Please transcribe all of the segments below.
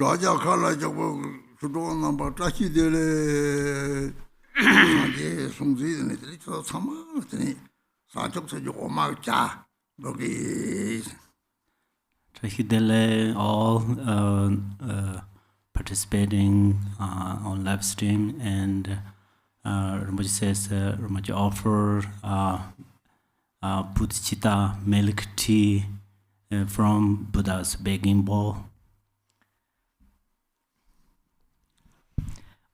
Raja Kala Jabo Sudo number Tachi Dele Sungzi and it's some Sajok said Oma Cha Bogi. Tahidele all participating on live stream, and Rinpoche says Rinpoche offer Buddhista milk tea from Buddha's begging bowl.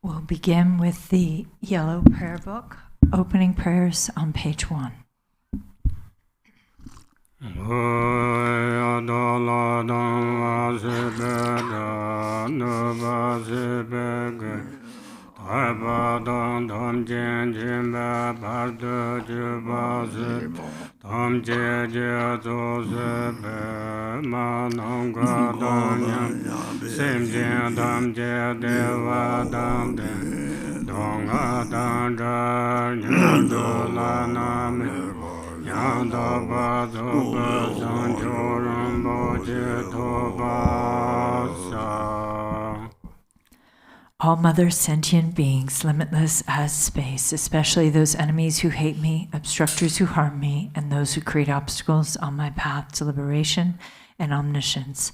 We'll begin with the yellow prayer book, opening prayers on page 1. All Mother sentient beings, limitless as space, especially those enemies who hate me, obstructors who harm me, and those who create obstacles on my path to liberation and omniscience.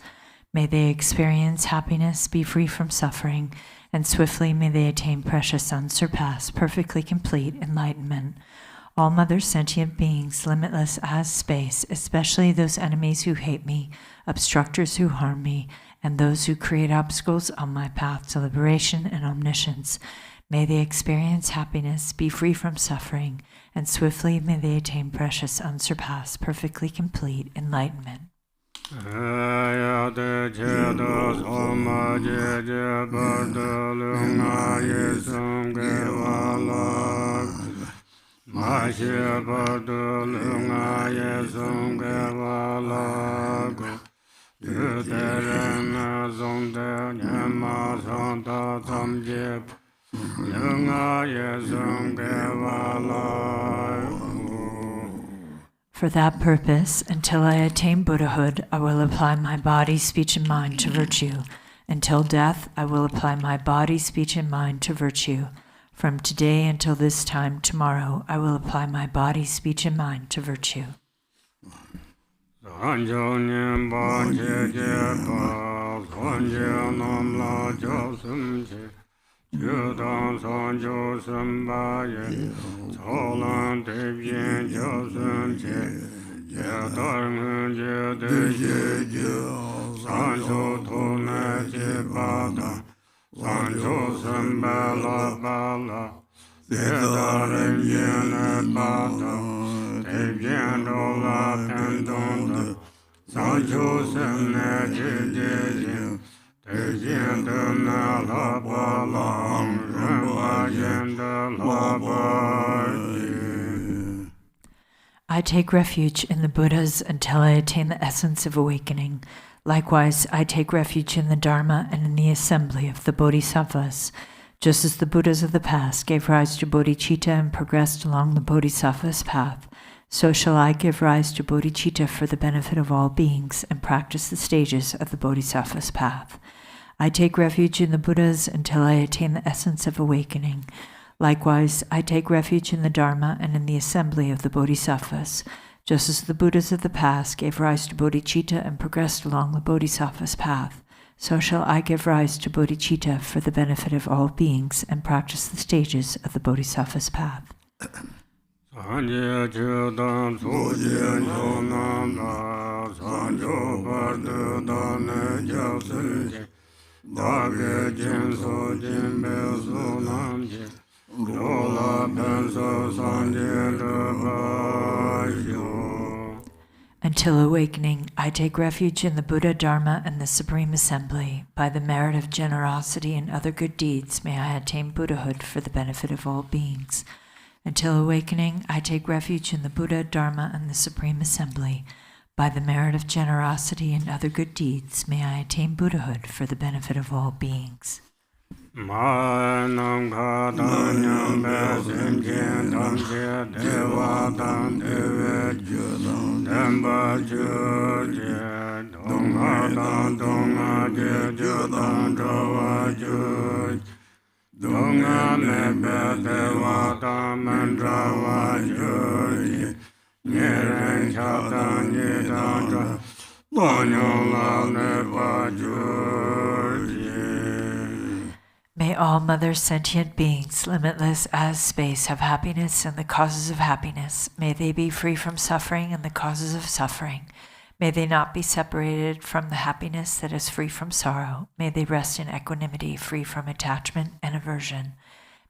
May they experience happiness, be free from suffering, and swiftly may they attain precious, unsurpassed, perfectly complete enlightenment. All Mother sentient beings, limitless as space, especially those enemies who hate me, obstructors who harm me, and those who create obstacles on my path to liberation and omniscience. May they experience happiness, be free from suffering, and swiftly may they attain precious, unsurpassed, perfectly complete enlightenment. For that purpose, until I attain Buddhahood, I will apply my body, speech, and mind to virtue. Until death, I will apply my body, speech, and mind to virtue. From today until this time tomorrow, I will apply my body, speech, and mind to virtue. I take refuge in the Buddhas until I attain the essence of awakening. Likewise, I take refuge in the Dharma and in the assembly of the Bodhisattvas. Just as the Buddhas of the past gave rise to bodhicitta and progressed along the Bodhisattva's path, so shall I give rise to bodhicitta for the benefit of all beings and practice the stages of the Bodhisattva's path. I take refuge in the Buddhas until I attain the essence of awakening. Likewise, I take refuge in the Dharma and in the assembly of the Bodhisattvas. Just as the Buddhas of the past gave rise to bodhicitta and progressed along the Bodhisattva's path, so shall I give rise to bodhicitta for the benefit of all beings and practice the stages of the Bodhisattva's path. Until awakening, I take refuge in the Buddha, Dharma, and the Supreme Assembly. By the merit of generosity and other good deeds, may I attain Buddhahood for the benefit of all beings. Until awakening, I take refuge in the Buddha, Dharma, and the Supreme Assembly. By the merit of generosity and other good deeds, may I attain Buddhahood for the benefit of all beings. May all mother sentient beings, limitless as space, have happiness and the causes of happiness. May they be free from suffering and the causes of suffering. May they not be separated from the happiness that is free from sorrow. May they rest in equanimity, free from attachment and aversion.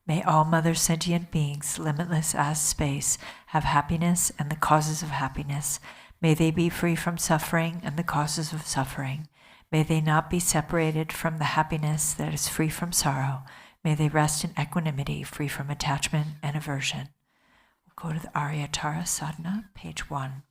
May all mother sentient beings, limitless as space, have happiness and the causes of happiness. May they be free from suffering and the causes of suffering. May they not be separated from the happiness that is free from sorrow. May they rest in equanimity, free from attachment and aversion. We'll go to the Arya Tara Sadhana, page 1.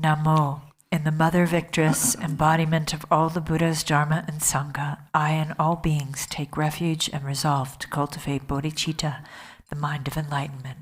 Namo, in the Mother Victress, embodiment of all the Buddhas, Dharma, and Sangha, I and all beings take refuge and resolve to cultivate bodhicitta, the mind of enlightenment.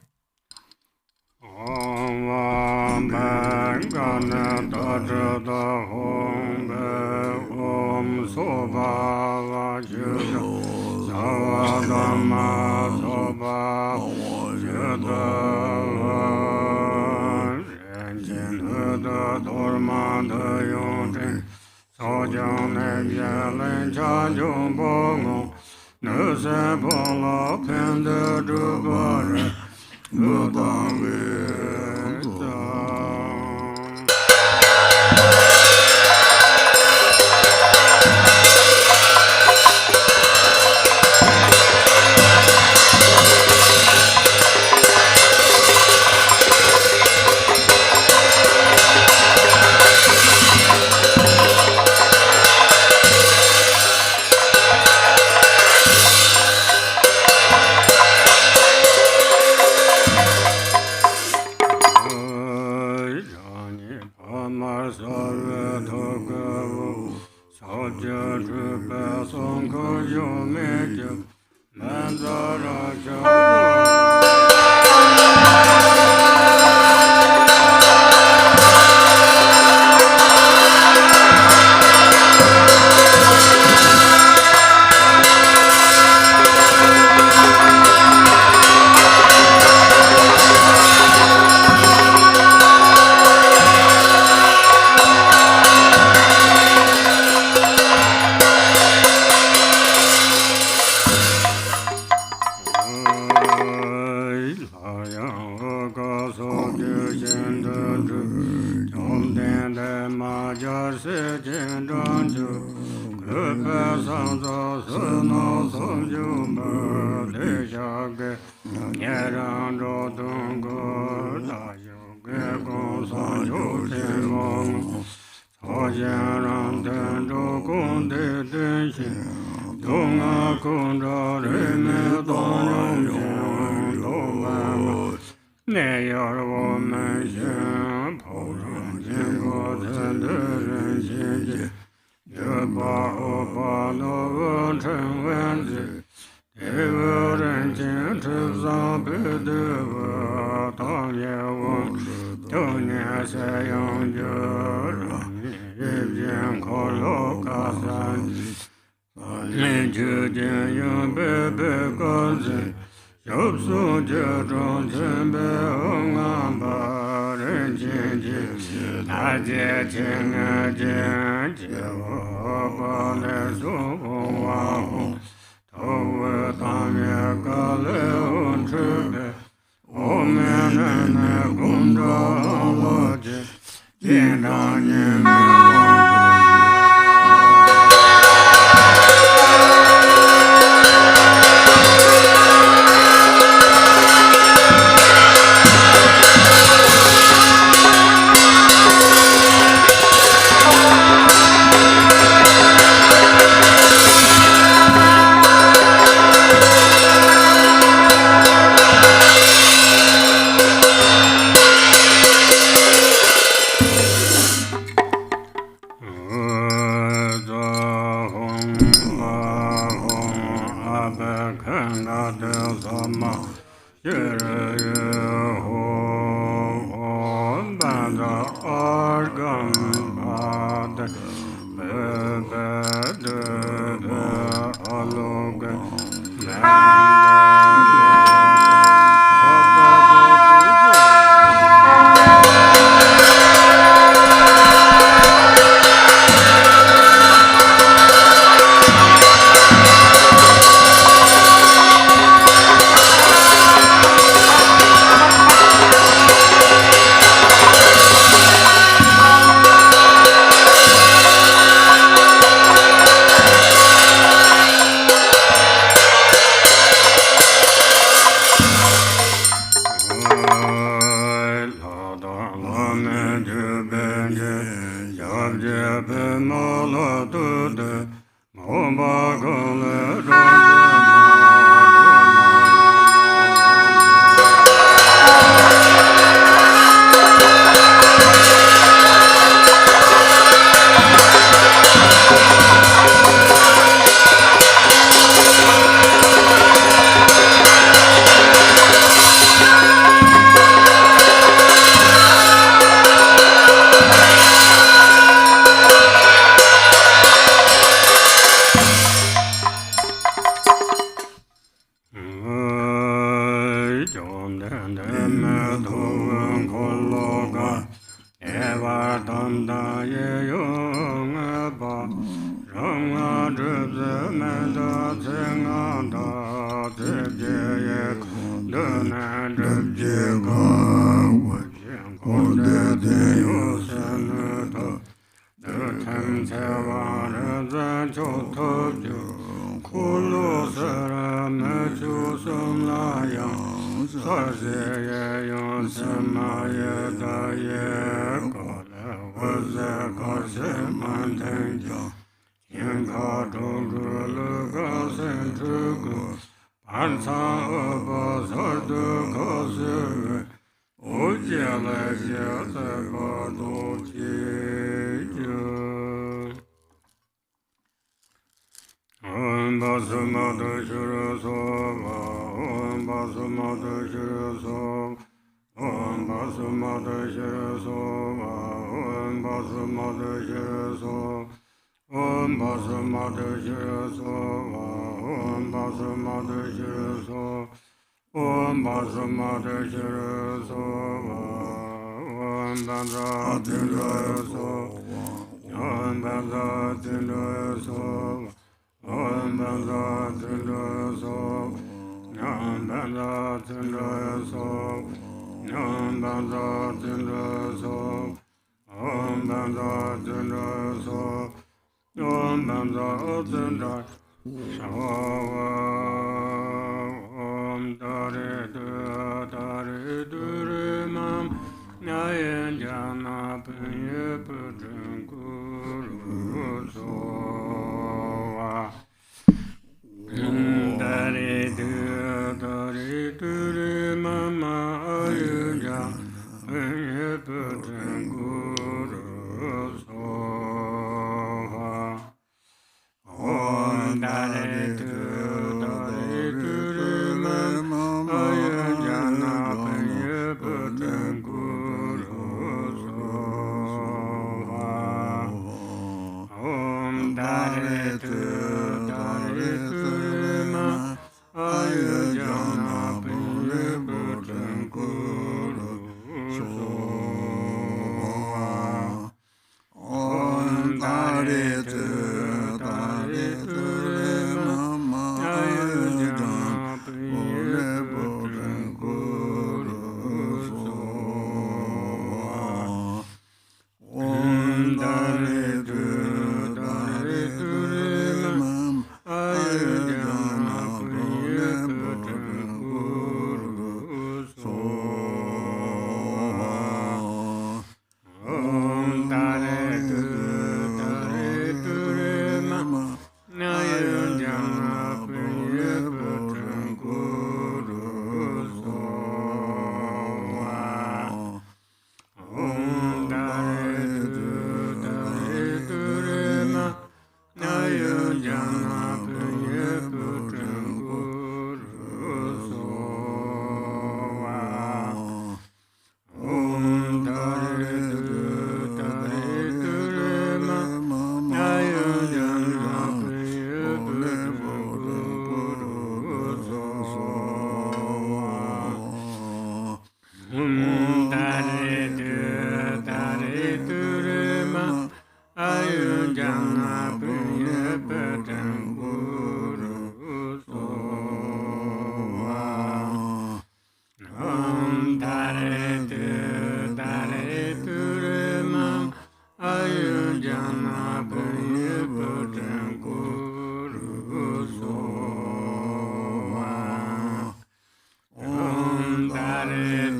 Jana Punya Patan Guru Sowa Nam Dare Tu Remam Ayu Jana Punya Patan Guru Sowa Nam Dare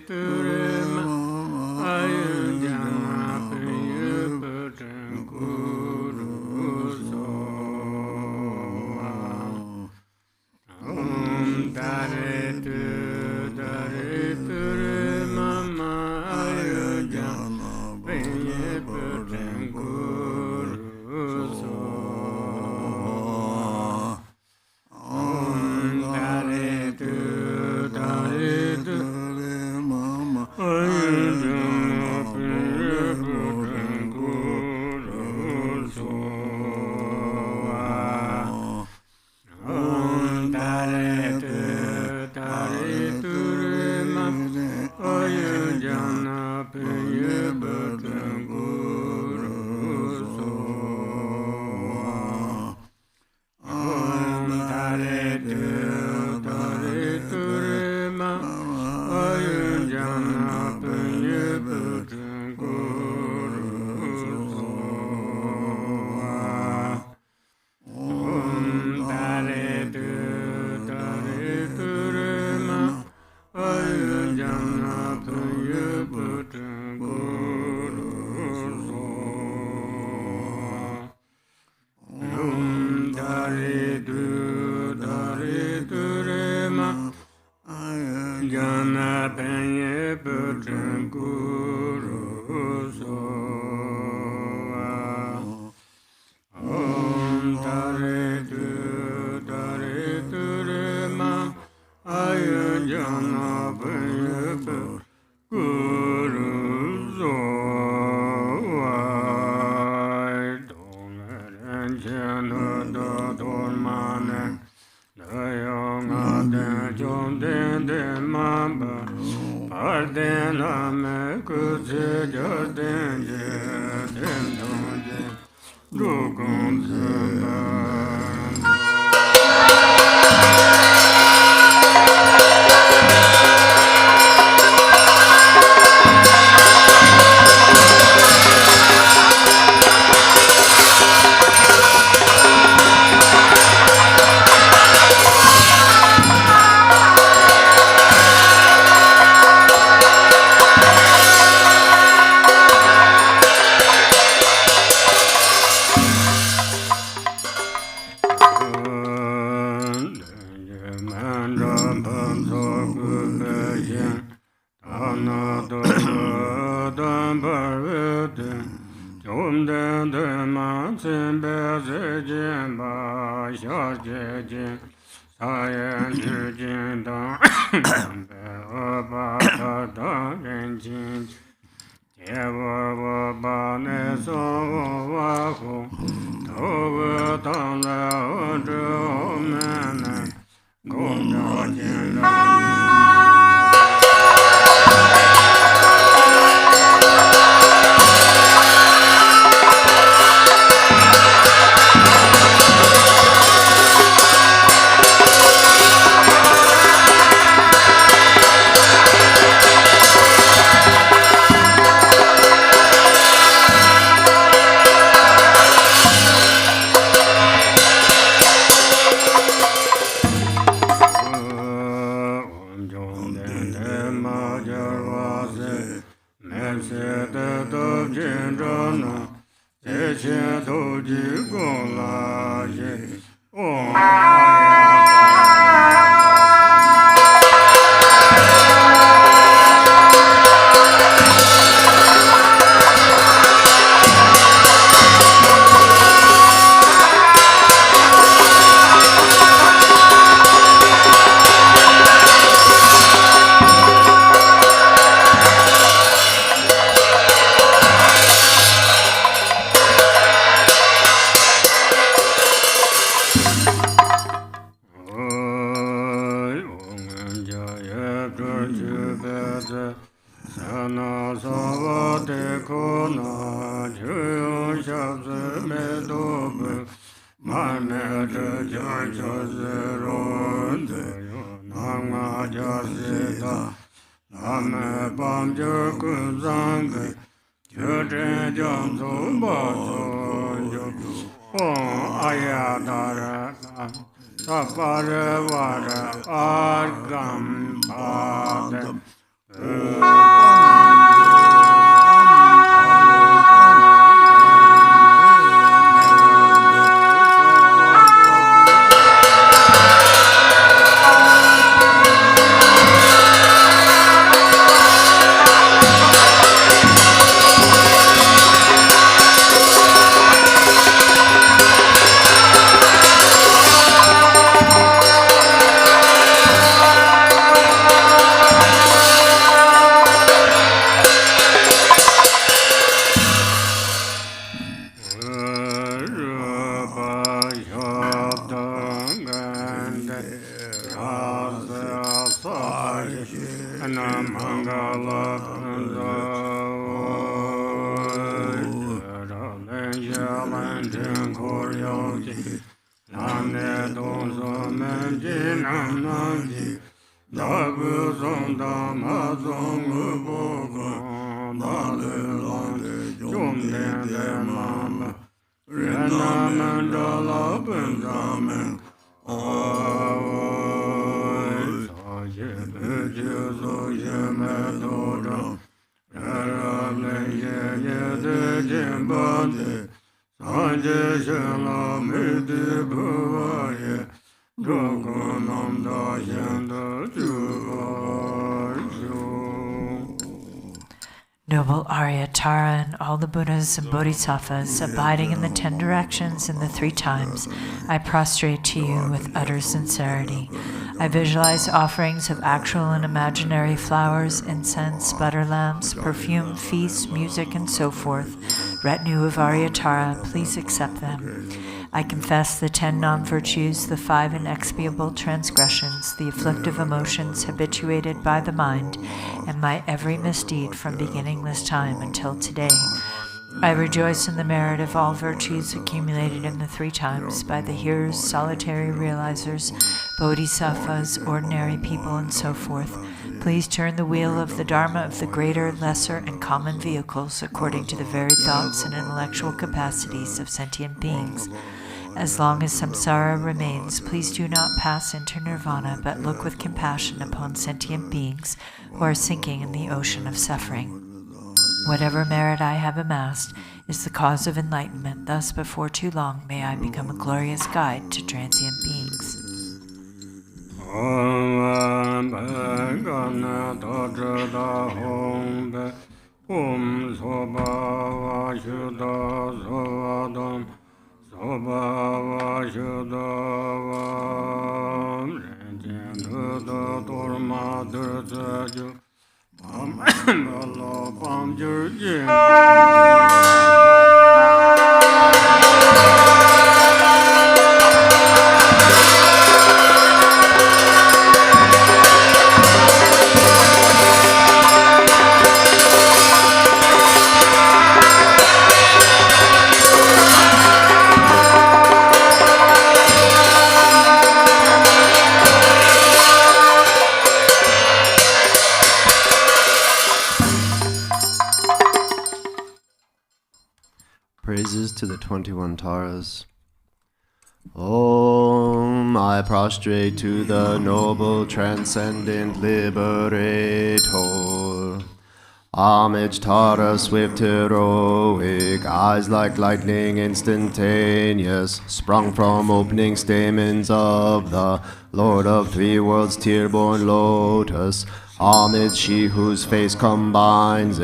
Tu Remam Ayu Jana Punya Patan Guru Sowa Om Dare Tu Remam Ayu Jana Punya Patan Guru Sowa Om Dare Tu Remam Ayu Jana Punya Patan Guru Sowa Om Dare Tu Remam Ayu Jana Punya Patan Guru Sowa Om Dare Tu Remam Ayu Jana Punya Patan Guru Sowa Om Dare Tu Remam Ayu Jana Punya Patan Guru Sowa Om Dare Tu Remam Ayu Jana Punya Patan Guru Sowa Om Dare Tu Remam Ayu Jana Punya Patan Guru Sowa Dongaren Chena Da Dormanen Dayong Aden Chom Den Den Mamba Parden Lame Kutse Jarden Je Den Dong Je Dukong Zemban Bate Kona, Juyo Shabse Medobe, Mane Jaja Zero, Nanga Jasita, Lame Bamjo Kuzange, Jure Janzo Bazo, Arya Tara, Sapare Vara, Argam Padam. Noble Arya Tara and all the Buddhas and Bodhisattvas abiding in the 10 directions in the 3 times, I prostrate to you with utter sincerity. I visualize offerings of actual and imaginary flowers, incense, butter lamps, perfume, feasts, music, and so forth. Retinue of Arya Tara, please accept them. I confess the 10 non-virtues, the 5 inexpiable transgressions, the afflictive emotions habituated by the mind, and my every misdeed from beginning this time until today. I rejoice in the merit of all virtues accumulated in the 3 times by the hearers, solitary realizers, bodhisattvas, ordinary people, and so forth. Please turn the wheel of the Dharma of the greater, lesser, and common vehicles according to the varied thoughts and intellectual capacities of sentient beings. As long as samsara remains, please do not pass into nirvana, but look with compassion upon sentient beings who are sinking in the ocean of suffering. Whatever merit I have amassed is the cause of enlightenment. Thus, before too long, may I become a glorious guide to transient beings. Praises to the 21 Taras. Om, I prostrate to the noble transcendent liberator. Homage Tara, swift heroic, eyes like lightning instantaneous, sprung from opening stamens of the Lord of 3 worlds, tear-born lotus. Homage she whose face combines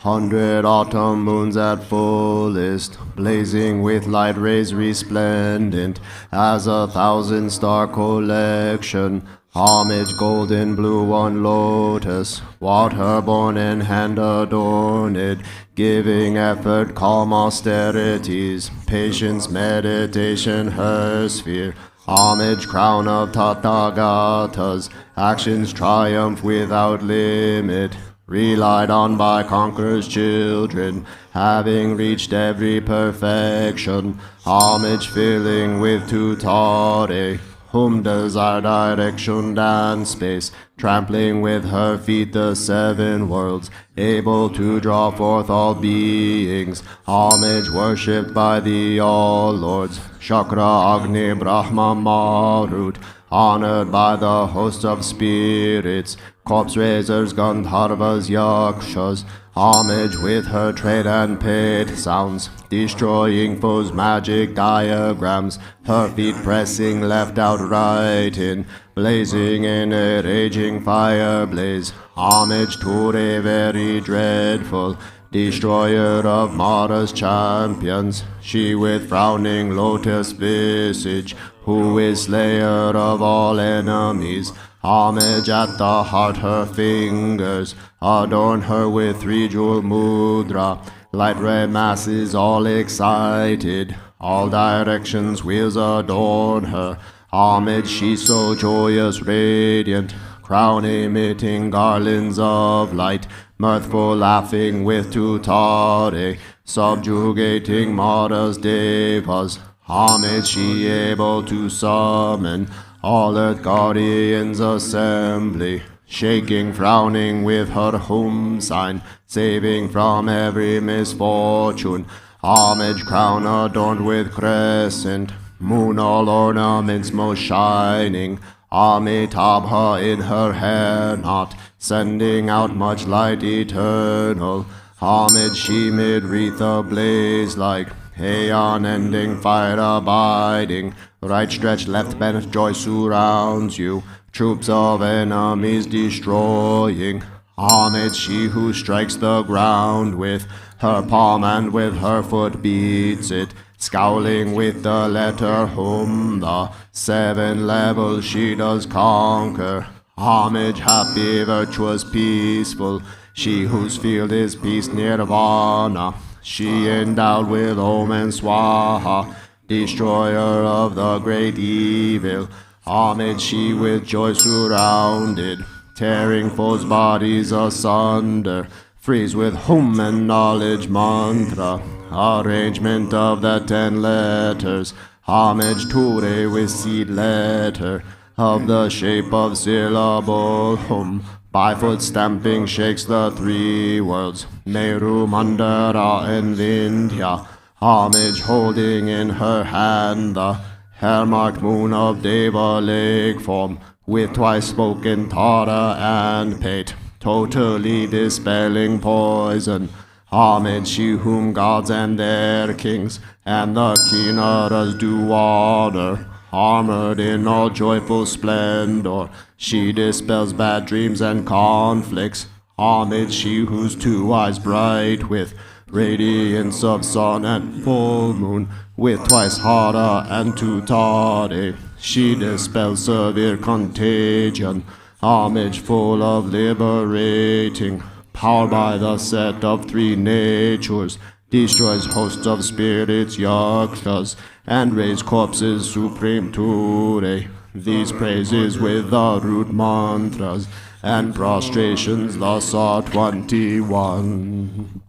100 autumn moons at fullest, blazing with light rays resplendent as 1,000 star collection. Homage golden blue one lotus, water-born and hand-adorned, giving effort, calm austerities, patience, meditation, her sphere. Homage crown of Tathagatas, actions triumph without limit. relied on by conquerors' children, having reached every perfection, homage filling with tutare, whom desire direction and space, trampling with her feet the seven worlds, able to draw forth all beings, homage worshipped by the all lords, Chakra, Agni, Brahma, Marut, honored by the host of spirits, corpse raisers, Gandharvas, Yakshas, homage with her trade and paid sounds, destroying foes' magic diagrams, her feet pressing left out right in, blazing in a raging fire blaze, homage to a very dreadful, destroyer of Mara's champions, she with frowning lotus visage, who is slayer of all enemies, homage at the heart her fingers, adorn her with three-jewel mudra, light red masses all excited, all directions wheels adorn her, homage she so joyous radiant, crown emitting garlands of light, mirthful laughing with tutare, subjugating Mara's devas, homage she able to summon all earth guardians assembly, shaking, frowning with her home sign, saving from every misfortune, homage crown adorned with crescent, moon all ornaments most shining, Amitabha in her hair knot, sending out much light eternal, homage she mid wreath ablaze like, aeon ending fire abiding, right stretched left bent joy surrounds you, troops of enemies destroying, homage she who strikes the ground with her palm and with her foot beats it, scowling with the letter whom the seven levels she does conquer, homage happy, virtuous, peaceful, she whose field is peace nirvana, she endowed with Om and Swaha, destroyer of the great evil, homage she with joy surrounded, tearing foes' bodies asunder, freeze with Hum and knowledge mantra, arrangement of the 10 letters, homage Ture with seed letter, of the shape of syllable Hum, by foot stamping shakes the 3 worlds, Meru, Mandara, and Vindhya, homage holding in her hand the hair-marked moon of Deva lake form, with twice spoken Tara and Pate, totally dispelling poison, homage she whom gods and their kings and the Kinnaras do honor, armored in all joyful splendor, she dispels bad dreams and conflicts, homage she whose 2 eyes bright with radiance of sun and full moon, with twice Hara and Tutare, she dispels severe contagion, homage full of liberating, powered by the set of 3 natures, destroys hosts of spirits, yakshas, and raise corpses supreme Ture. These praises with the root mantras, and prostrations thus are 21.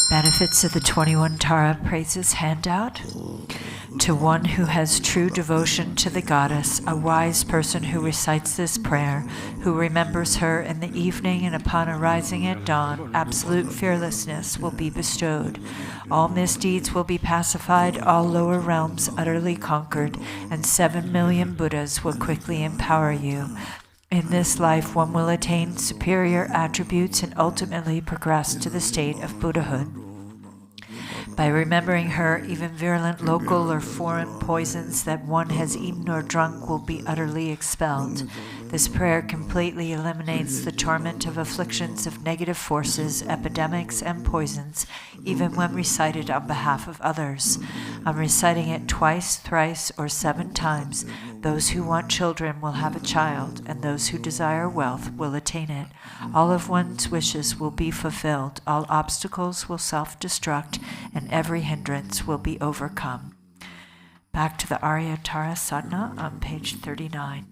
Benefits of the 21 Tara praises handout. To one who has true devotion to the goddess, a wise person who recites this prayer, who remembers her in the evening and upon arising at dawn, absolute fearlessness will be bestowed. All misdeeds will be pacified, all lower realms utterly conquered, and 7 million Buddhas will quickly empower you. In this life, one will attain superior attributes and ultimately progress to the state of Buddhahood. By remembering her, even virulent local or foreign poisons that one has eaten or drunk will be utterly expelled. This prayer completely eliminates the torment of afflictions of negative forces, epidemics, and poisons, even when recited on behalf of others. On reciting it twice, thrice, or 7 times, those who want children will have a child, and those who desire wealth will attain it. All of one's wishes will be fulfilled, all obstacles will self-destruct, and every hindrance will be overcome. Back to the Arya Tara Sadhana on page 39.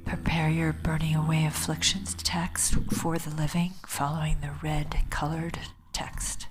Prepare your burning away afflictions text for the living, following the red colored text.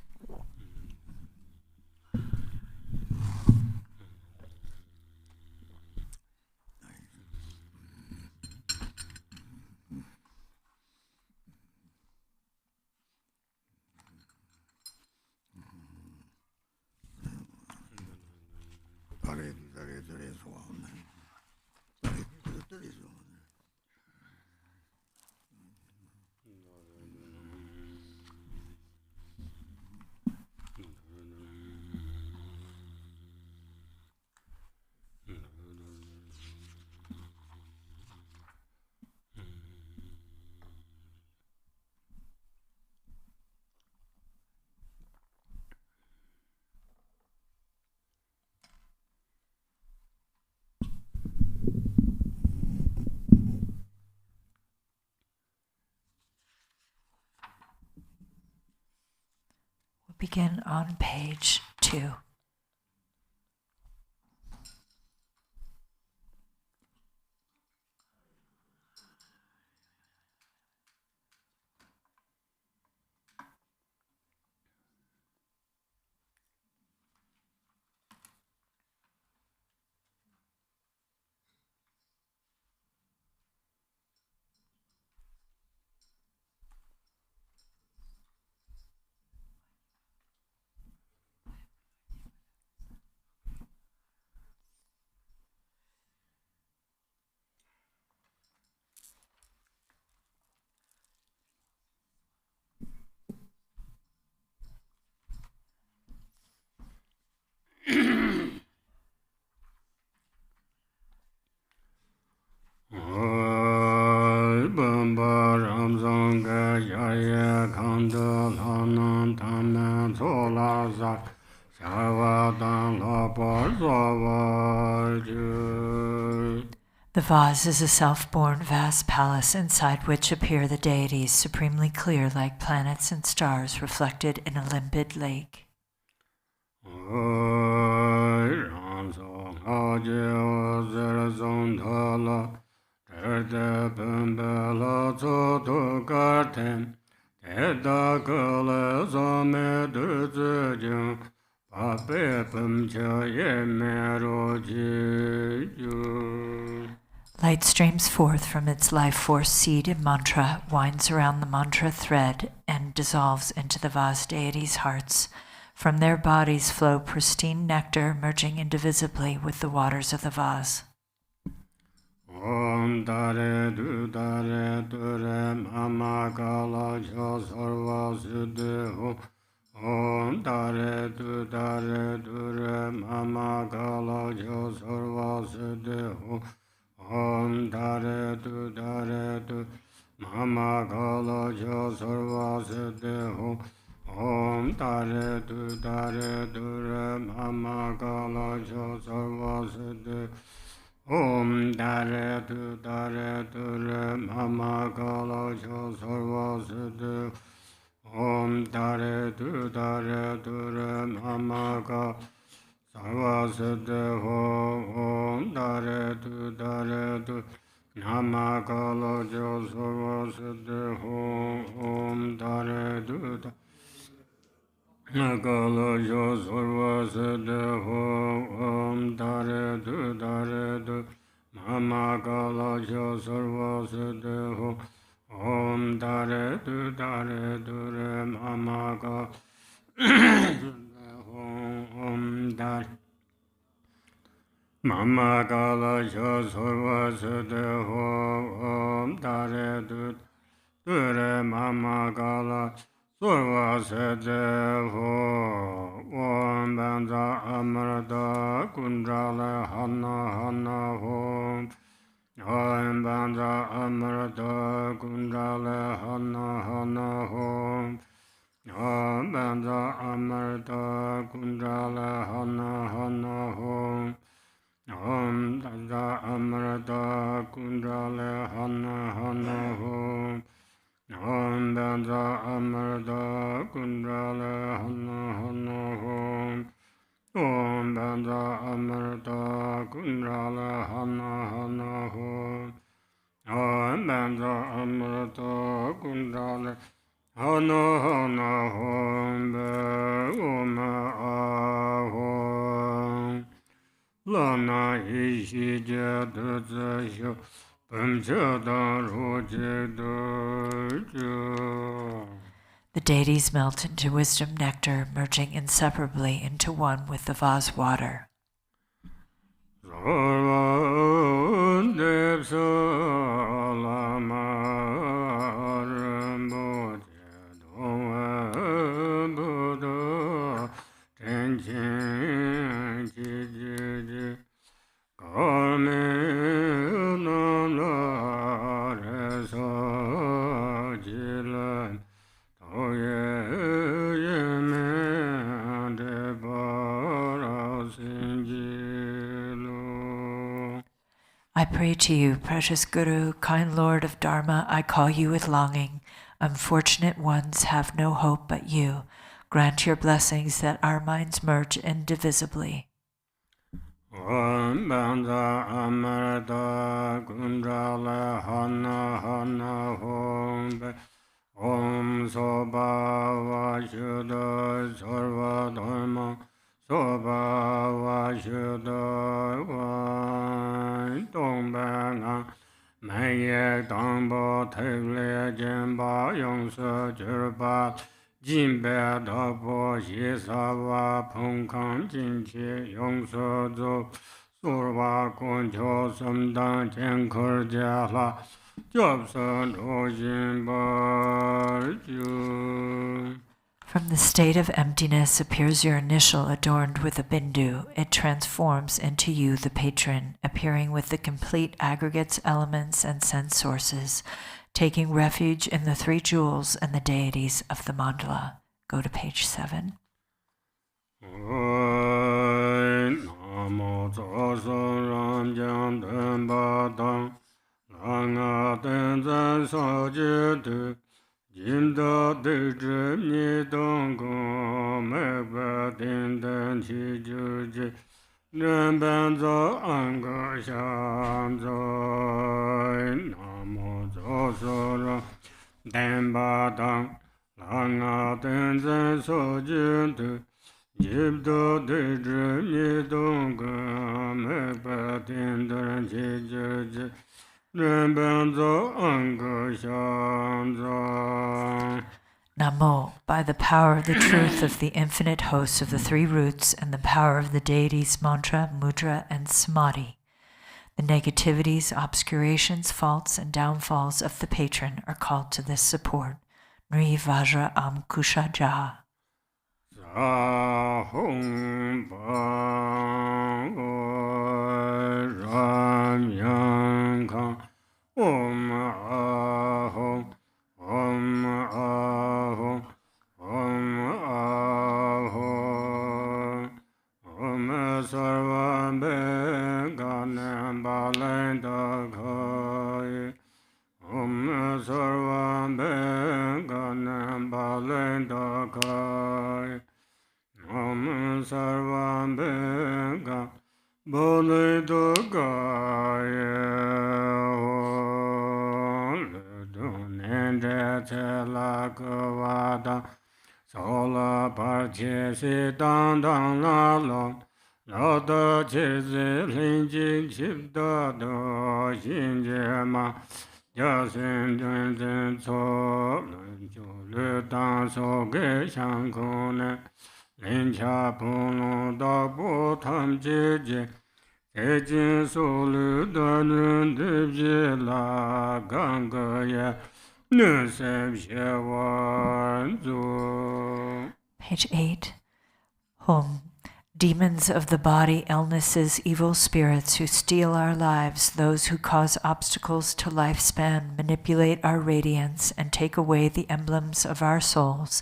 Begin on page 2. The vase is a self-born vast palace inside which appear the deities, supremely clear like planets and stars reflected in a limpid lake. Light streams forth from its life force seed and mantra, winds around the mantra thread, and dissolves into the vast deities' hearts. From their bodies flow pristine nectar, merging indivisibly with the waters of the vase. Om Dare Du Dare Dure Mama Kala Jo Sarva Siddhi Om Dare Du Dare Dure Mama Kala Jo Sarva Siddhi Om Dare Tu Mama Kala Jo Sarva Siddhi Ho Om Dare Tu Re Mama Kala Jo Sarva Siddhi Om Dare Tu Re Mama Kala Jo Sarva Siddhi Om Dare Tu Re Mama Kala Sarva Siddhi Om Dare Tu Nama Kala Jo Sarva Siddhi Om Dare Tu Kala Jo Sarva Siddhi Om Dare Tu Nama Kala Jo Sarva Siddhi Om Dare Tu Re Mama Kala Om Dare Mama Kala Jo Sarva Siddhi Om Dare Tu Re Mama Kala Sarva Siddhi Om Banza Amrita Kundrala Hana Om Om Banza Amrita Kundrala Hana Om Om Banza Amrita Kundrala Hana Om Om Banza Amrita Kundrala Hana Om Om Banza Amrita Kundrala Hana Om Om Banza Amrita Kundrala Hana Om Om Banza Amrita Kundrala Hana Om Ahom Lana Ishi Jadusha The deities melt into wisdom nectar, merging inseparably into one with the vase water. I pray to you, precious Guru, kind Lord of Dharma, I call you with longing. Unfortunate ones have no hope but you. Grant your blessings that our minds merge indivisibly. Om Banza Amrita Kundrala Hana Om Om Soba Vashuddha Sarva Dharma Soba Vashuddha Dong Bang Maye Dangbo Tegle Jemba Yongsa Jirba Jinbe Dabo Shisawa Pongkang Jinchi Yongsa Zo Surva Koncho Samdang Jenkar Jala Jobsan Ojin Barju. From the state of emptiness appears your initial adorned with a bindu. It transforms into you, the patron, appearing with the complete aggregates, elements, and sense sources, taking refuge in the three jewels and the deities of the mandala. Go to page 7. Jinda de Jimni Dongo, Megba Dindan Chijuji, Nambanza Anga Shanzo, Namo Zosora, Damba Dang, Langa Tenzin Sojintu, Jibdo de Jimni Dongo, Megba Dindan Chijuji, Namo, by the power of the truth of the infinite hosts of the three roots and the power of the deities mantra, mudra, and samadhi, the negativities, obscurations, faults, and downfalls of the patron are called to this support. Nri Vajra Am Kusha Jah. Sahum Bang Ram Yang Nam sarvam bhega bole dogaya Nende chela kavada sola parche si dan dan la la la da che zi lin jin chip da do xin je ma ja sen dun zen so lun ju lu dan so ge shang ku ne lin cha pu lu da bu tam ji ji ge jin su lu da nun de ji la gang ge ye nu se xie wan zu. Page 8. Home. Demons of the body, illnesses, evil spirits who steal our lives, those who cause obstacles to lifespan, manipulate our radiance, and take away the emblems of our souls.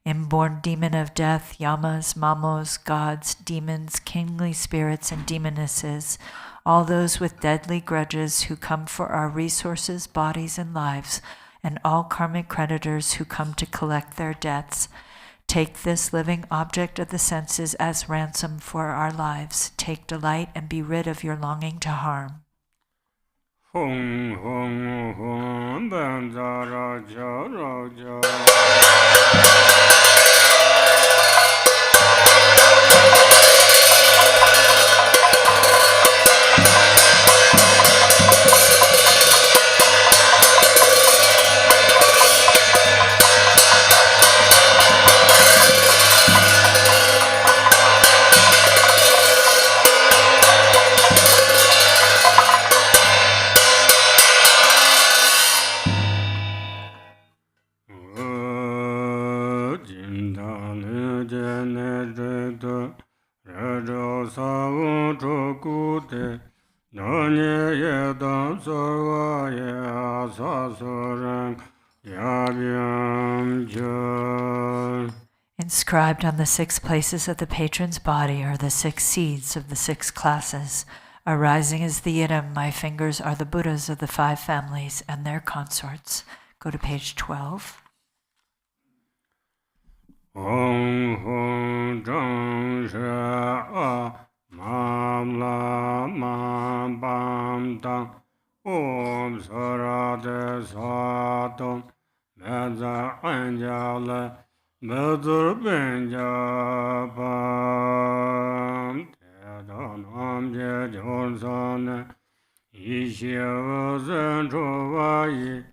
Inborn demon of death, yamas, mamos, gods, demons, kingly spirits, and demonesses, all those with deadly grudges who come for our resources, bodies, and lives, and all karmic creditors who come to collect their debts. Take this living object of the senses as ransom for our lives. Take delight and be rid of your longing to harm. Hong hong hong ban za ra ja. Inscribed on the 6 places of the patron's body are the 6 seeds of the 6 classes. Arising as the Yidam, my fingers are the Buddhas of the 5 families and their consorts. Go to page 12. Hong hong zhang shi mam la mam bam dang om sara de sa dong me za an ja le me zur ben ja bam te da nam je jor sa ne yi xie wo zhen zhu wa yi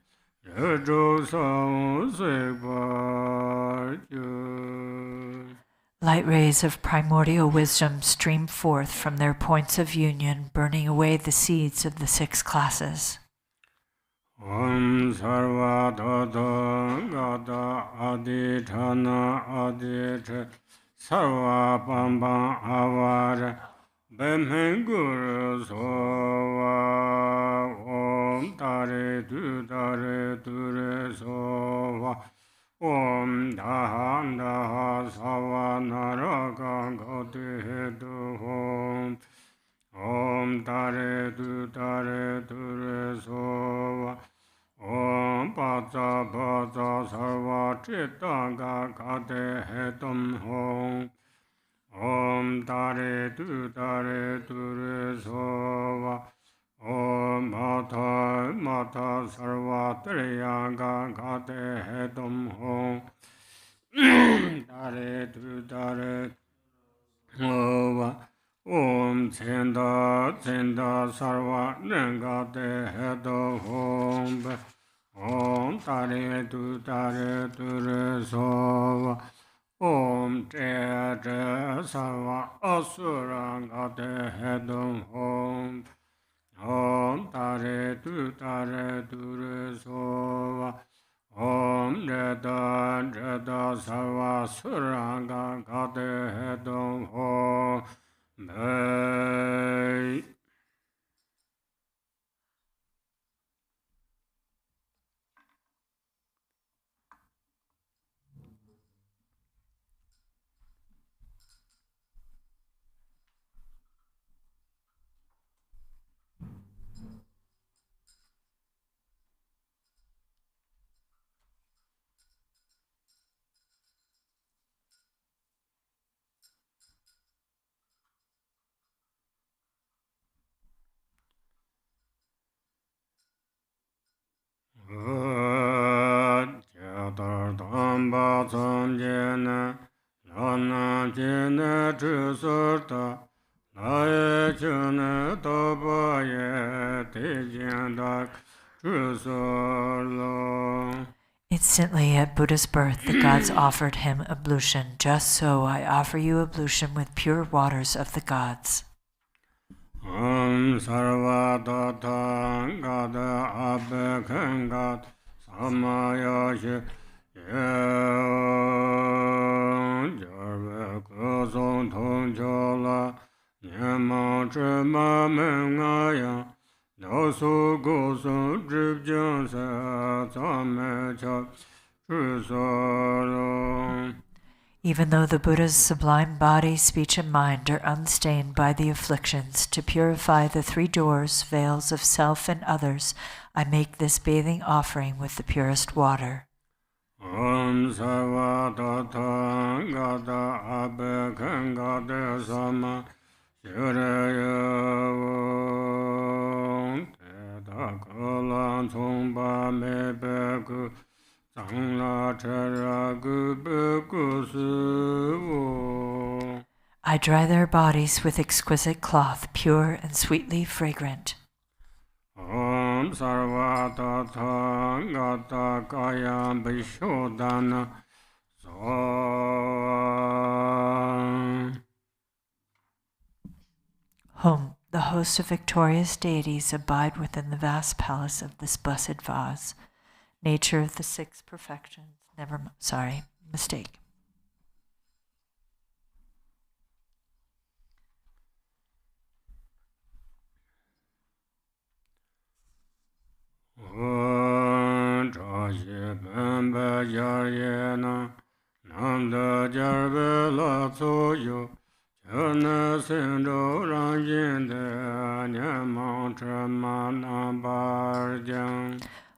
Light rays of primordial wisdom stream forth from their points of union, burning away the seeds of the 6 classes. Om sarva dada gada aditana adit sarva bamba avara bemhen guru sova om tare dure sova om daha sava naraka gati du om tare dure sova Om Pacha Sarva Chittanga Kate Hetum Hong Om Tare Ture Sova Om Mata Sarva Triyanga Kate Hetum Hong Tare Sova Om Chenda Sarva Nengate Hetum Hong Om Tare Ture Sova Om Te Sarva Asuranga Te Hedum Hom Om Tare Ture Sova Om Jeda Sarva Suranga Te Hedum Hom May Instantly at Buddha's birth, the gods offered him ablution. Just so I offer you ablution with pure waters of the gods. Om Sarva Tata Gada Abekhan Gad Samayashi Jarve Kusong Tong Chola Nyama Chima Mengaya Dosu Gusong Drip Jansa Tame Chok Trusoro. Even though the Buddha's sublime body, speech, and mind are unstained by the afflictions, to purify the three doors, veils of self and others, I make this bathing offering with the purest water. Om Sarva Tata Gada Abekhan Gada Sama Shiraya Teta Kalan Tsongpa Mebeku Sangla Chara Gubeku Suvo. I dry their bodies with exquisite cloth, pure and sweetly fragrant. Om Sarva Tata Gata Kaya Bishodana So. Home, the host of victorious deities abide within the vast palace of this blessed vase. Nature of the six perfections. Mistake.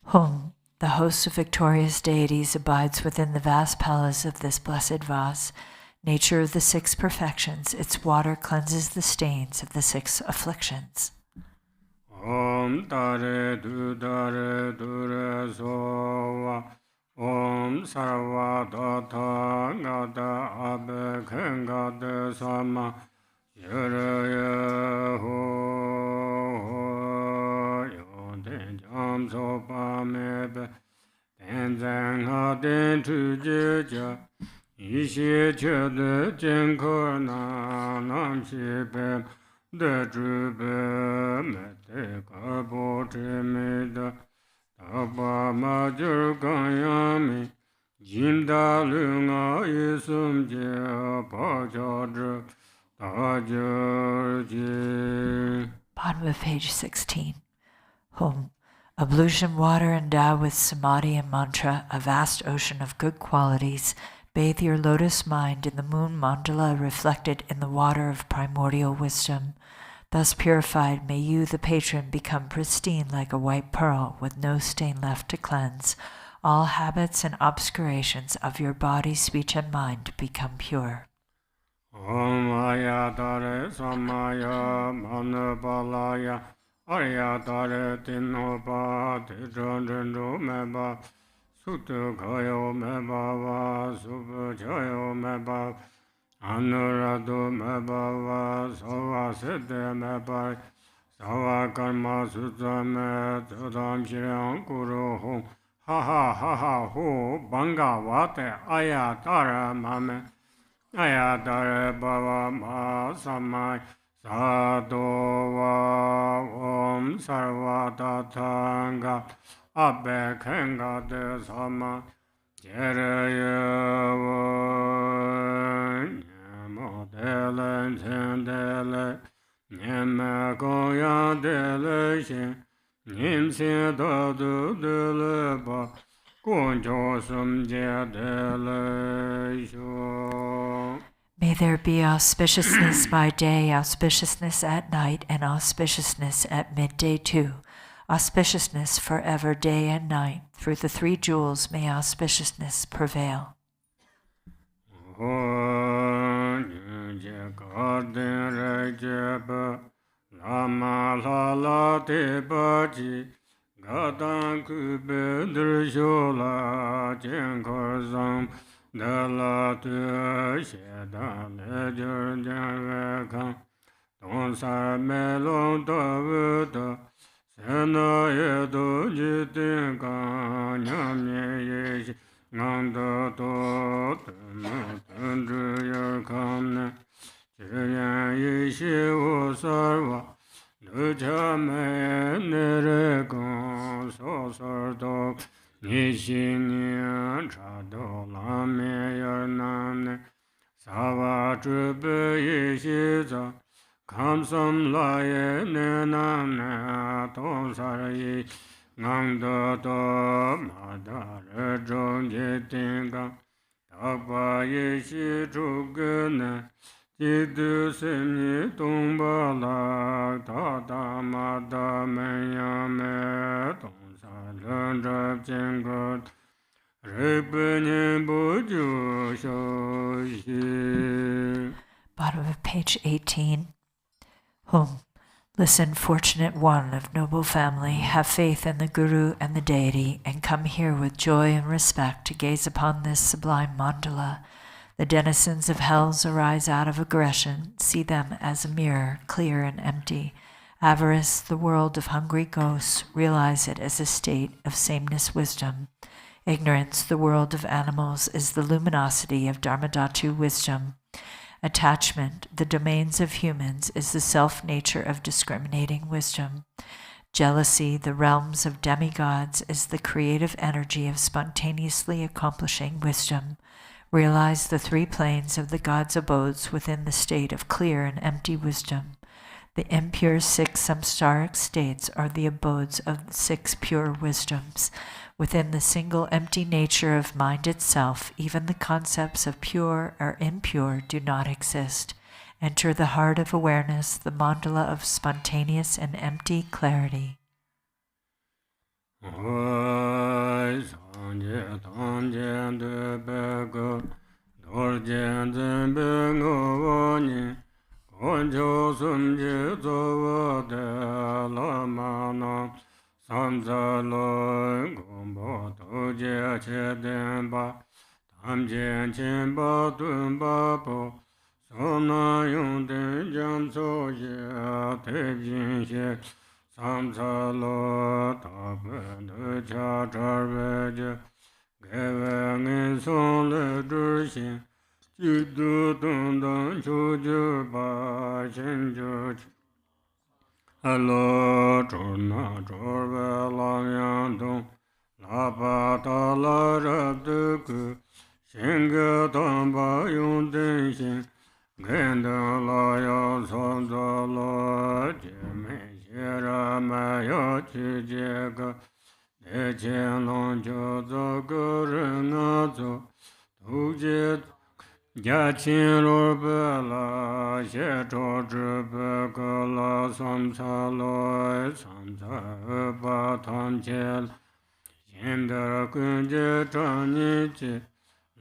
Home, the host of victorious deities abides within the vast palace of this blessed vase. Nature of the six perfections, its water cleanses the stains of the six afflictions. Om Tare Du Tare Dure Sova Om Sarva Tata Gata Abekhan Gata Sama Shiraya Ho Yoden Jam Sopa Mebe Tenzin Haden Tujeja Ishi Chede Jenko Nam Shibe De Drube Mete Karbo Tremeda Taba Majur Kanyami Jinda Lunga Isum Je Pajadra Tajurji. Bottom of page 16. Home, ablution water endowed with samadhi and mantra, a vast ocean of good qualities. Bathe your lotus mind in the moon mandala reflected in the water of primordial wisdom. Thus purified, may you, the patron, become pristine like a white pearl with no stain left to cleanse. All habits and obscurations of your body, speech, and mind become pure. Om Arya Tara Samaya Mandala Arya Tara Tinopa Tijandro Meba Sutu Kayo Meba Va Supplication Meba Anurado Meba Va Sava Siddha Meba Sava Karma Sutame Tudam Shirang Kuru Hum Ha ha ha ha ho Banga Vate Arya Tara Mame Arya Tara Bava Ma Samai Sadova Om Sarva Tatanga Abekhan Gada Sama Jeraya Nyamodele Tendele Nyama Goya Dele Shin Nimsi Dadu Dele Ba Kunjo Sumje Dele Sho. May there be auspiciousness by day, auspiciousness at night, and auspiciousness at midday too. Auspiciousness forever, day and night. Through the three jewels may auspiciousness prevail. Lama lala te baji Gadan kube drishola Jenkor zam Dala tu sheda le jur jan kan don sar me long to vu to sena ye do ji tin kan nyam ye ye shi ngang do to ma tun zhu yer kam ne zhi yan yi shi wu sar wa lu cha me ne re gong so sar do ni shi ni cha do la me yer nam ne sa wa zhi be yi shi za kam sam la ye ne nam ne tong sar yi ngang do do ma da re zhong ji ting gang dak pa yi shi zhu ge ne ji du sim yi dong ba la ta da ma da men ya me tong sar len zhab jing ge re pe nian bu ju xiao xi. Bottom of page 18. Hum. Listen, fortunate one of noble family, have faith in the Guru and the deity, and come here with joy and respect to gaze upon this sublime mandala. The denizens of hells arise out of aggression. See them as a mirror, clear and empty. Avarice, the world of hungry ghosts, realize it as a state of sameness wisdom. Ignorance, the world of animals, is the luminosity of Dharmadhatu wisdom. Attachment, the domains of humans, is the self-nature of discriminating wisdom. Jealousy, the realms of demigods, is the creative energy of spontaneously accomplishing wisdom. Realize the three planes of the gods' abodes within the state of clear and empty wisdom. The impure 6 samsaric states are the abodes of the 6 pure wisdoms. Within the single empty nature of mind itself, even the concepts of pure or impure do not exist. Enter the heart of awareness, the mandala of spontaneous and empty clarity. Samsa lo gombo to je che den ba tam jen chen ba dun ba po som na yung den jam so ye te jin she samsa lo ta ben de cha char ve je ge ve ngin song le zhi xin ji du dun dun chu ju ba shen ju Hello, Chorna, Chorve, Lam Yang Dong, La Pa Ta La Rab De Ku, Shen Ge Tam Ba Yung Den Xin, Gen Den La Ya Sam Za La, Je Me Xie Ra Ma Ya Chi Je Ge, De Qian Long Jo Za Ge Ren Na Zo, Tu Je Ya qin ru pe la, xie zhuo zhi pe ge la, sam ca lo, sam ca e pa tam qie, xin de gun jie zhang ni ji,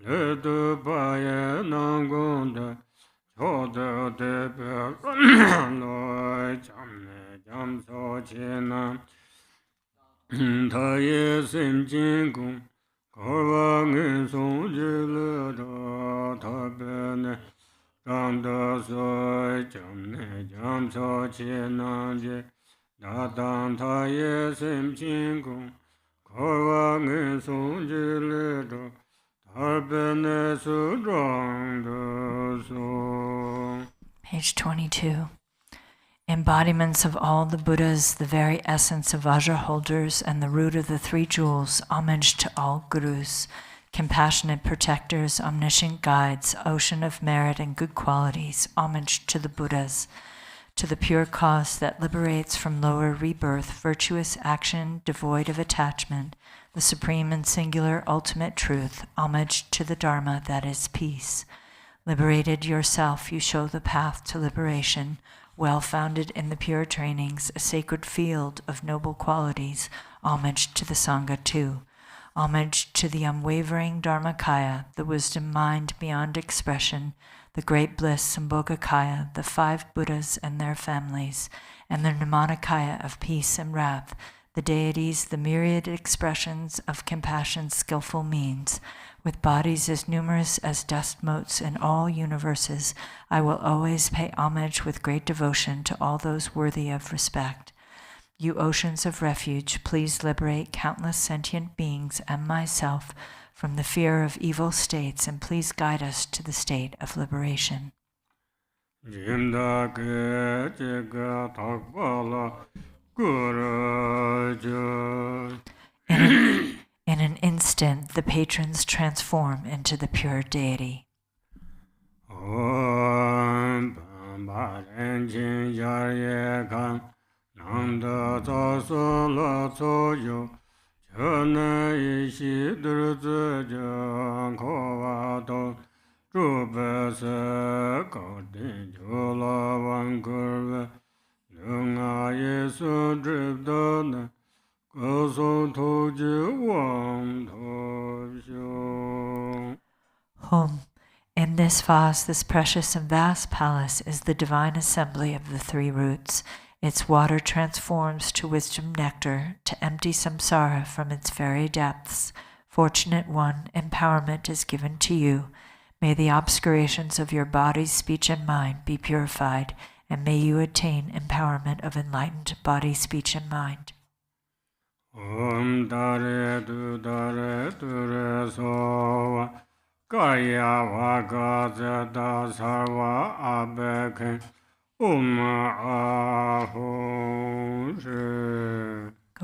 le du pa ye nang gong de, qiu de de pe lo, jiang ne jiang so qi nan, ta ye sim jin gong, Korwa ngin song ji le zha ta pe ne zhang de sui jiang ne jiang so qi nan ji da dang ta ye sim qin gong Korwa ngin song ji le zha ta pe ne su zhang de song. Page 22. Embodiments of all the Buddhas, the very essence of Vajra holders and the root of the 3 jewels, homage to all Gurus, compassionate protectors, omniscient guides, ocean of merit and good qualities, homage to the Buddhas, to the pure cause that liberates from lower rebirth, virtuous action devoid of attachment, the supreme and singular ultimate truth, homage to the Dharma that is peace. Liberated yourself, you show the path to liberation, well-founded in the pure trainings, a sacred field of noble qualities, homage to the Sangha too. Homage to the unwavering Dharmakaya, the wisdom mind beyond expression, the great bliss Sambhogakaya, the 5 Buddhas and their families, and the Nirmanakaya of peace and wrath, the deities, the myriad expressions of compassion's skillful means. With bodies as numerous as dust motes in all universes, I will always pay homage with great devotion to all those worthy of respect. You oceans of refuge, please liberate countless sentient beings and myself from the fear of evil states, and please guide us to the state of liberation. In an instant, the patrons transform into the pure deity. Home. In this vase, this precious and vast palace, is the divine assembly of the three roots. Its water transforms to wisdom nectar, to empty samsara from its very depths. Fortunate one, empowerment is given to you. May the obscurations of your body, speech, and mind be purified, and may you attain empowerment of enlightened body, speech, and mind. Om Dare Du Dare Dure Sowa Kaya Vaka Da Sarva Abeke Go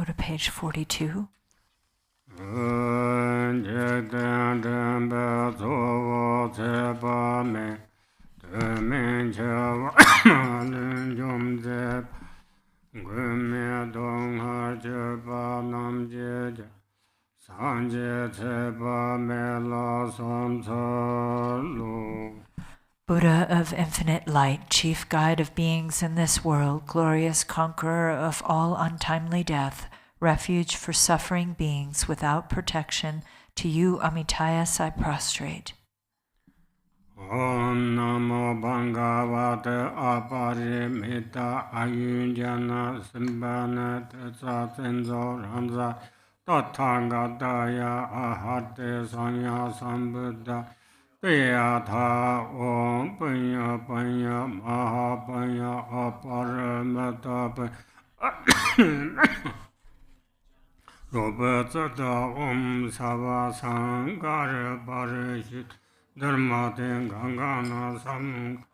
to page 42. Buddha of infinite light, chief guide of beings in this world, glorious conqueror of all untimely death, refuge for suffering beings without protection, to you, Amitayas, I prostrate. Om Namo Bhagavate Aparimita Ayunjana Simbana Tetsa Tenzo Ramza Tathagataya Ahate Sanya Sambuddha Peyatha Om Panya Panya Mahapanya Aparamata Robata Om Sava Sankara Parishit Dharmate Gangana Sam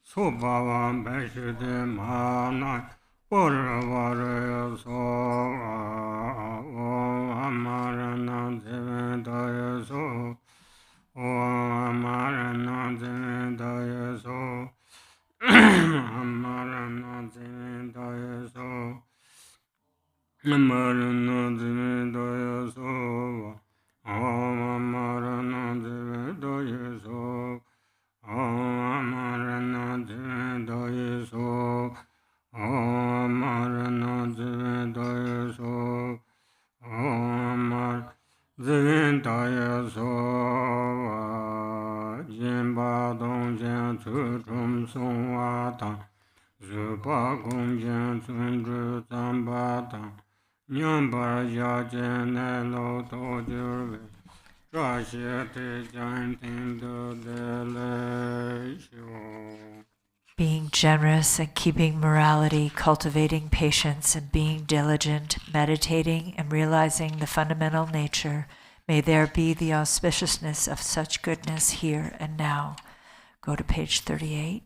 Subhavam Beshide Mana Puravara Sova Om Amarana Devendaya So Om Amarana Devendaya So Amarana Devendaya So Amarana Devendaya So Om Amarana Devendaya So Om Amarana Devendaya So Om Amarana Devendaya So Om Devendaya So Jimba Dongjian Tsuchum Songwa Zupa Gongjian Tsunju Zamba Nyamba Yajen Elo Tojurve Being generous and keeping morality, cultivating patience and being diligent, meditating and realizing the fundamental nature, may there be the auspiciousness of such goodness here and now. Go to page 38.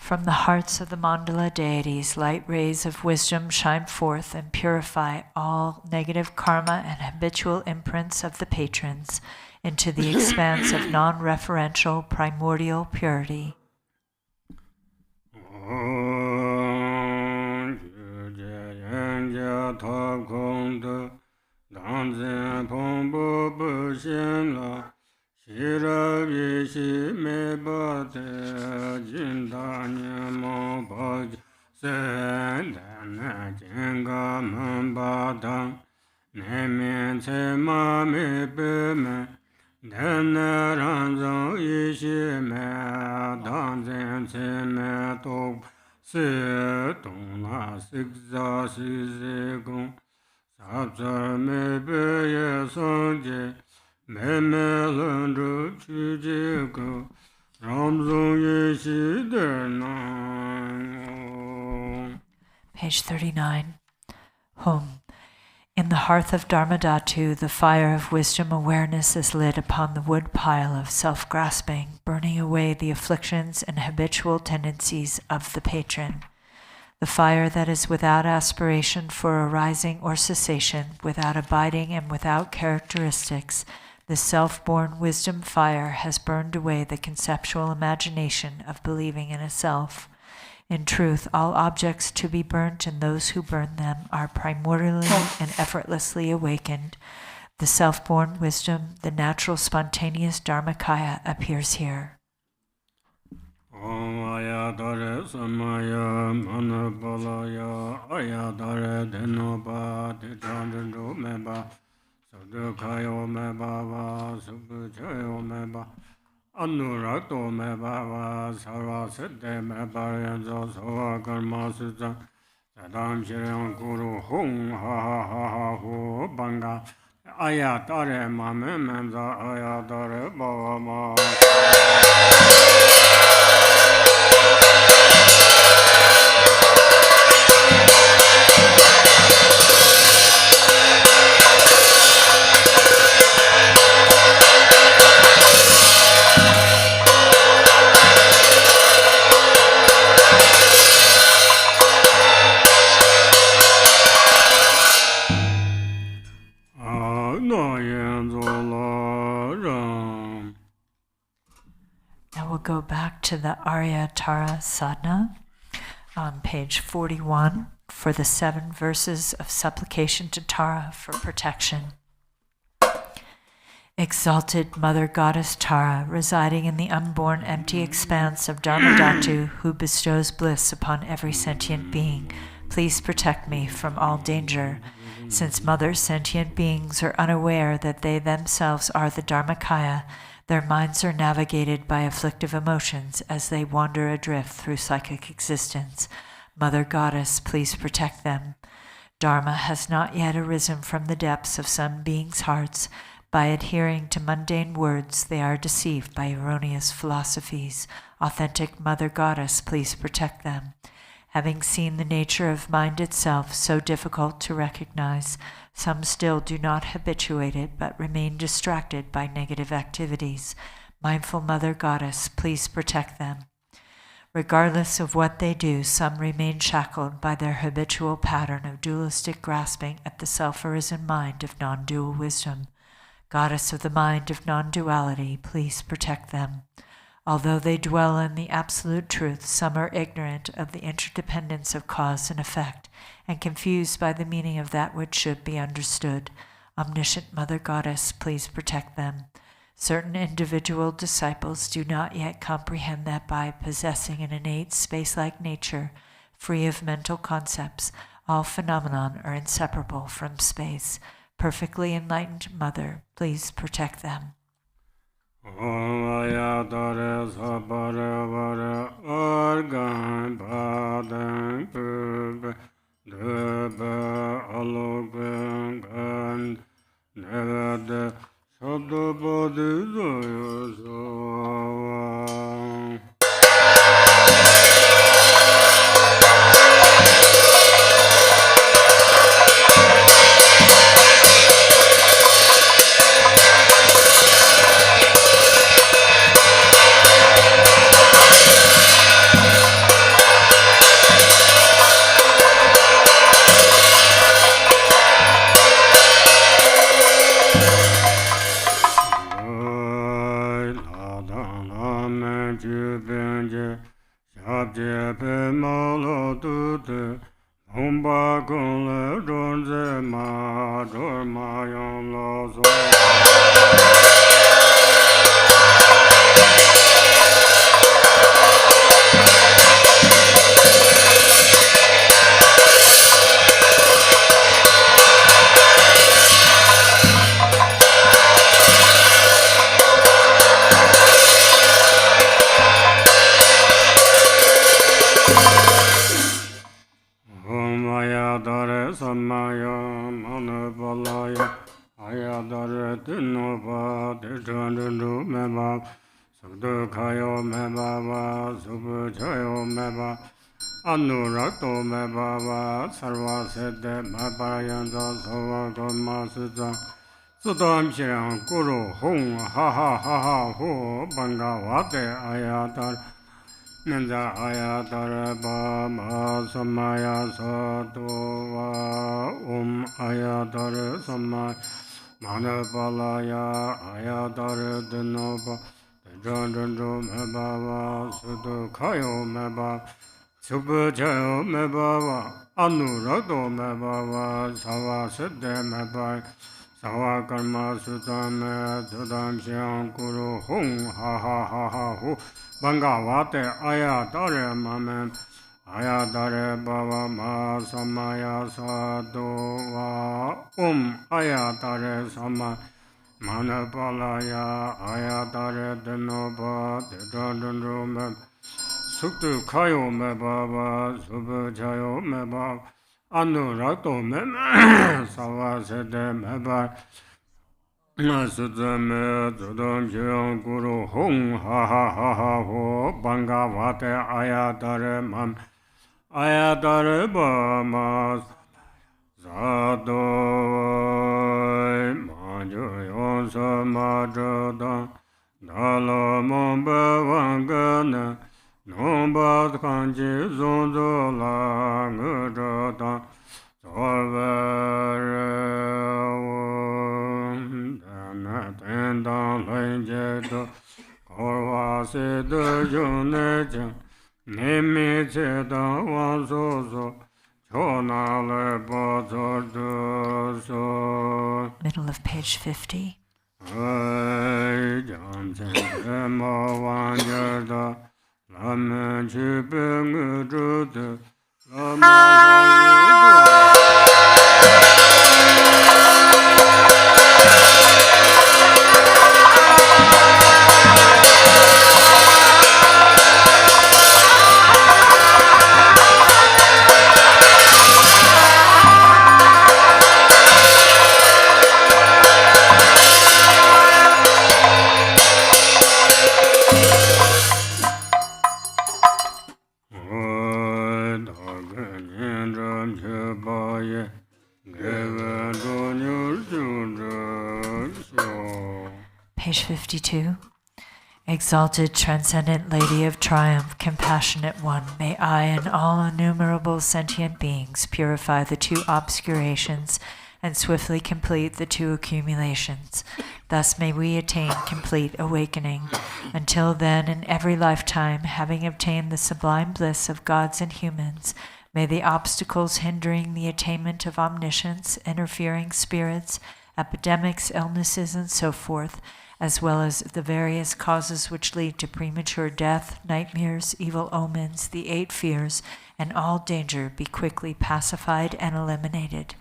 From the hearts of the Mandala deities, light rays of wisdom shine forth and purify all negative karma and habitual imprints of the patrons into the expanse of non-referential primordial purity. Sadhana Janga Mambada Nemen Sema Me Beme Dana Ranzo Ishime Danzen Seme Tok Se Tongla Sikza Sisegung Sabzar Me Beye Sanje Meme Lundru Chujiko Ramzong Yeshi Dernan. Page 39. Home. In the hearth of Dharmadhatu, the fire of wisdom awareness is lit upon the wood pile of self-grasping, burning away the afflictions and habitual tendencies of the patron. The fire that is without aspiration for arising or cessation, without abiding and without characteristics, the self-born wisdom fire has burned away the conceptual imagination of believing in a self. In truth, all objects to be burnt and those who burn them are primordially and effortlessly awakened. The self-born wisdom, the natural spontaneous Dharmakaya, appears here. Arya Tara Samaya Manabalaya Arya Tara Denoba Tejandro Meba Sadhukayo Meba Supplication Meba Anurato Meba Sarasete Meba Yanzo Soa Karma Suza Sadam Shirian Guru Hung Ha Ha Ha Ha Hu Banga Arya Tara Mame Menza Arya Tara Bava Now we'll go back to the Arya Tara Sadhana on page 41 for the 7 verses of supplication to Tara for protection. Exalted Mother Goddess Tara, residing in the unborn empty expanse of Dharmadhatu, who bestows bliss upon every sentient being, please protect me from all danger. Since Mother sentient beings are unaware that they themselves are the Dharmakaya, their minds are navigated by afflictive emotions as they wander adrift through psychic existence. Mother Goddess, please protect them. Dharma has not yet arisen from the depths of some beings' hearts. By adhering to mundane words, they are deceived by erroneous philosophies. Authentic Mother Goddess, please protect them. Having seen the nature of mind itself so difficult to recognize, some still do not habituate it but remain distracted by negative activities. Mindful Mother Goddess, please protect them. Regardless of what they do, some remain shackled by their habitual pattern of dualistic grasping at the self-arisen mind of non-dual wisdom. Goddess of the mind of non-duality, please protect them. Although they dwell in the absolute truth, some are ignorant of the interdependence of cause and effect, and confused by the meaning of that which should be understood. Omniscient Mother Goddess, please protect them. Certain individual disciples do not yet comprehend that by possessing an innate space-like nature, free of mental concepts, all phenomena are inseparable from space. Perfectly enlightened Mother, please protect them. Arya Tara Sabara Vara Argan Padan Pube Deba Alogan Gan Nevada Sabdabadi Zoyosawa. Balaya, Ayadara Dinova, Dejandu Meba, Subdukayo Meba, Subuchayo Meba, Anurato Meba, Sarva Sede, Mabayanza, Sova Gomasuza, Sudam Chiang Guru Hong, Ha Ha Ha Ha Ho, Bangawate Ayadara. Ninja Ayatara Bama Samaya Sadova Ayatara Samaya Manapalaya Ayatara Dinova Dejandu Mebava Sudukayo Meba Subuchayo Mebava Anurato Mebava Sava Siddhe Meba Sava Karma Sudame Sudam Siang Guru Hong Ha Ha Ha Ha Hu Bangawate Ayatare Mamen Ayatare Baba Ma Samaya Sadova Ayatare Sama Manapalaya Ayatare Denoba Dejandu Meb Suktu Kayo Mebaba Subuchayo Meba Anurato Meb Sava Sede Meba Sudame Sudam Chiang Guru Hong Ha Ha Ha Ha Ho Bangawate Ayatare Mam Ayatare Bama Sadoi Majoyon Samadada Dala Momba Wangana Nomba Kanji Zondola Ngada Tendang Lenjedo Korwa Sede Juneja Nemi Cheda Wansoso Chona Lebo Zordoso Middle of page 50. Janchen Mo Wanjerda Lamen Chibeng Jude Lama Page 52. Exalted Transcendent Lady of Triumph, Compassionate One, may I and all innumerable sentient beings purify the two obscurations and swiftly complete the two accumulations. Thus may we attain complete awakening. Until then, in every lifetime, having obtained the sublime bliss of gods and humans, may the obstacles hindering the attainment of omniscience, interfering spirits, epidemics, illnesses, and so forth, as well as the various causes which lead to premature death, nightmares, evil omens, the 8 fears, and all danger be quickly pacified and eliminated.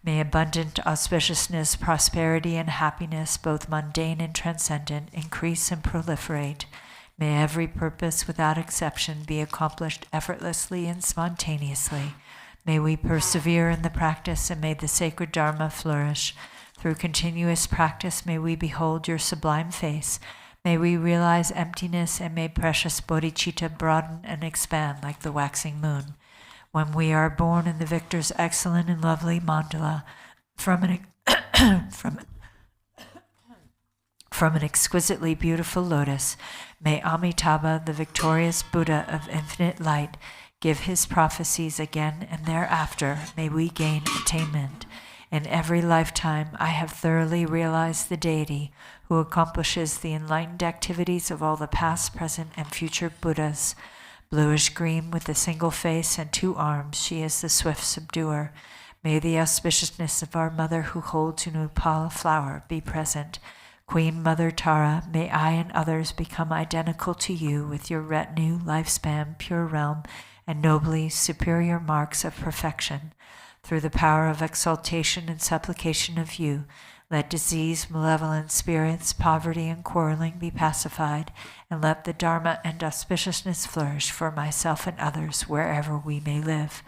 May abundant auspiciousness, prosperity, and happiness, both mundane and transcendent, increase and proliferate. May every purpose without exception be accomplished effortlessly and spontaneously. May we persevere in the practice, and may the sacred Dharma flourish. Through continuous practice, may we behold your sublime face. May we realize emptiness, and may precious bodhicitta broaden and expand like the waxing moon. When we are born in the victor's excellent and lovely mandala, from an exquisitely beautiful lotus, may Amitabha, the victorious Buddha of infinite light, give his prophecies again, and thereafter may we gain attainment. In every lifetime, I have thoroughly realized the deity who accomplishes the enlightened activities of all the past, present, and future Buddhas. Bluish-green with a single face and 2 arms, she is the swift subduer. May the auspiciousness of our mother who holds an upala flower be present. Queen Mother Tara, may I and others become identical to you with your retinue, lifespan, pure realm, and nobly superior marks of perfection. Through the power of exaltation and supplication of you, let disease, malevolent spirits, poverty, and quarreling be pacified, and let the Dharma and auspiciousness flourish for myself and others wherever we may live.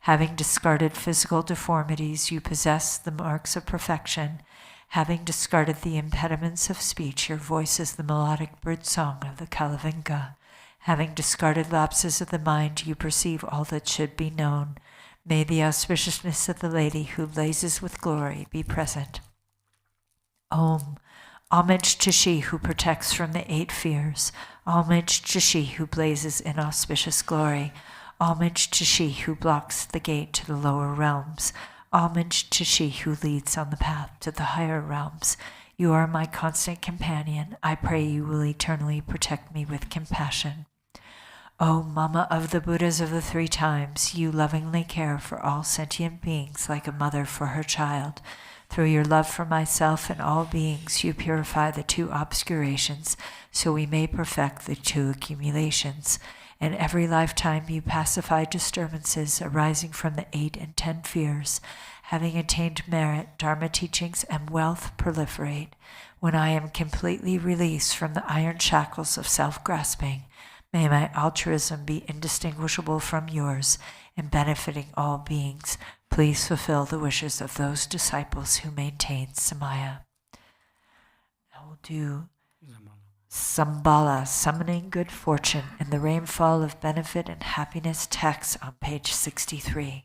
Having discarded physical deformities, you possess the marks of perfection. Having discarded the impediments of speech, your voice is the melodic bird song of the Kalavinka. Having discarded lapses of the mind, you perceive all that should be known. May the auspiciousness of the lady who blazes with glory be present. Om. Homage to she who protects from the 8 fears. Homage to she who blazes in auspicious glory. Homage to she who blocks the gate to the lower realms. Homage to she who leads on the path to the higher realms. You are my constant companion. I pray you will eternally protect me with compassion. O Mama of the Buddhas of the 3 times, you lovingly care for all sentient beings like a mother for her child. Through your love for myself and all beings, you purify the 2 obscurations, so we may perfect the 2 accumulations. In every lifetime you pacify disturbances arising from the 8 and 10 fears. Having attained merit, Dharma teachings and wealth proliferate. When I am completely released from the iron shackles of self-grasping, may my altruism be indistinguishable from yours and benefiting all beings. Please fulfill the wishes of those disciples who maintain Samaya. Now we'll do Sambala, summoning good fortune and the rainfall of benefit and happiness text on page 63.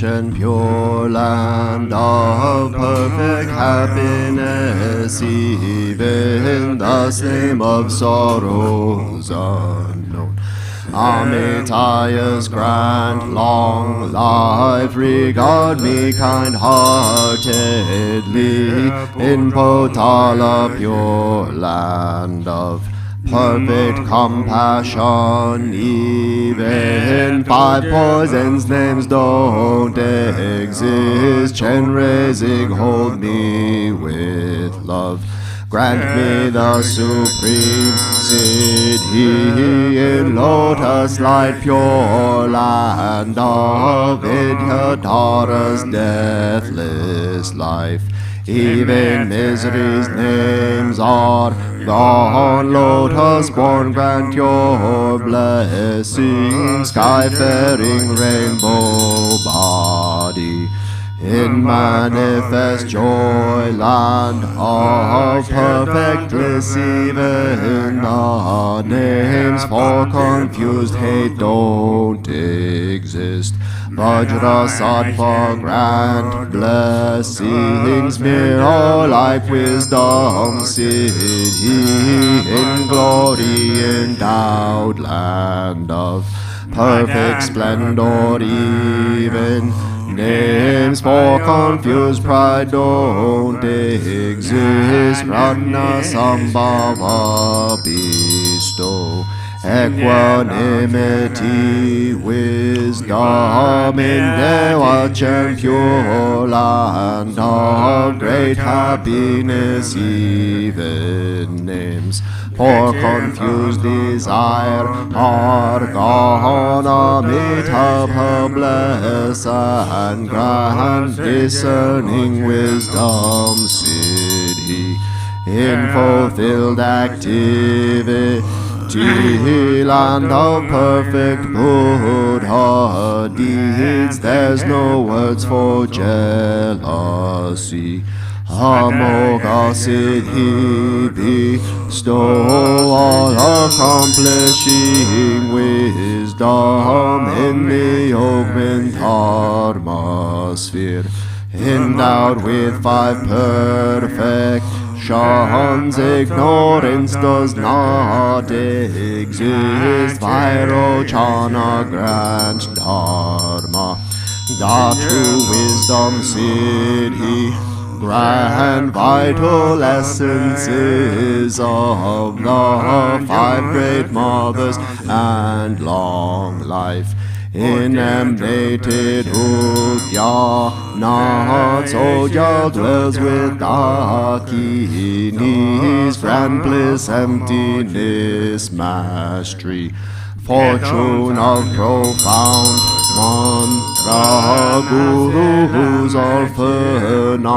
And pure land of perfect happiness, even the same of sorrows unknown. Amitaya's grant long life, regard me kind-heartedly in Potala, pure land of perfect compassion. Even 5 poisons names don't exist. Chenrezig, hold me with love. Grant me the supreme siddhi in lotus light, pure land of Arya Tara's deathless life. Even misery's names are gone. Lotus born, grant your blessing. Sky-faring rainbow body in manifest joy, land of perfect bliss. Even the names for confused hate don't exist. Vajrasattva, grant blessings, mirror like wisdom, siddhi in glory endowed, land of perfect splendor. Even names for confused pride don't exist. Prana Sambhava bestow equanimity, wisdom in Devachan, pure land of great happiness. Even names for confused desire are gone. Amitabha, bless and grant discerning wisdom, siddhi in fulfilled activity. Land of perfect Buddha deeds, there's no words for jealousy. Amoga siddhi bestow, all accomplishing wisdom in the augment dharma sphere. endowed with 5 perfections. Ignorance does not exist. Vairochana grants Dharma. The true wisdom siddhi, grand vital essences of the 5 great mothers and long life. Inembated Udyana Soja dwells with Dakinis, grand bliss, emptiness, mastery, fortune of profound mantra, gurus all phenomena,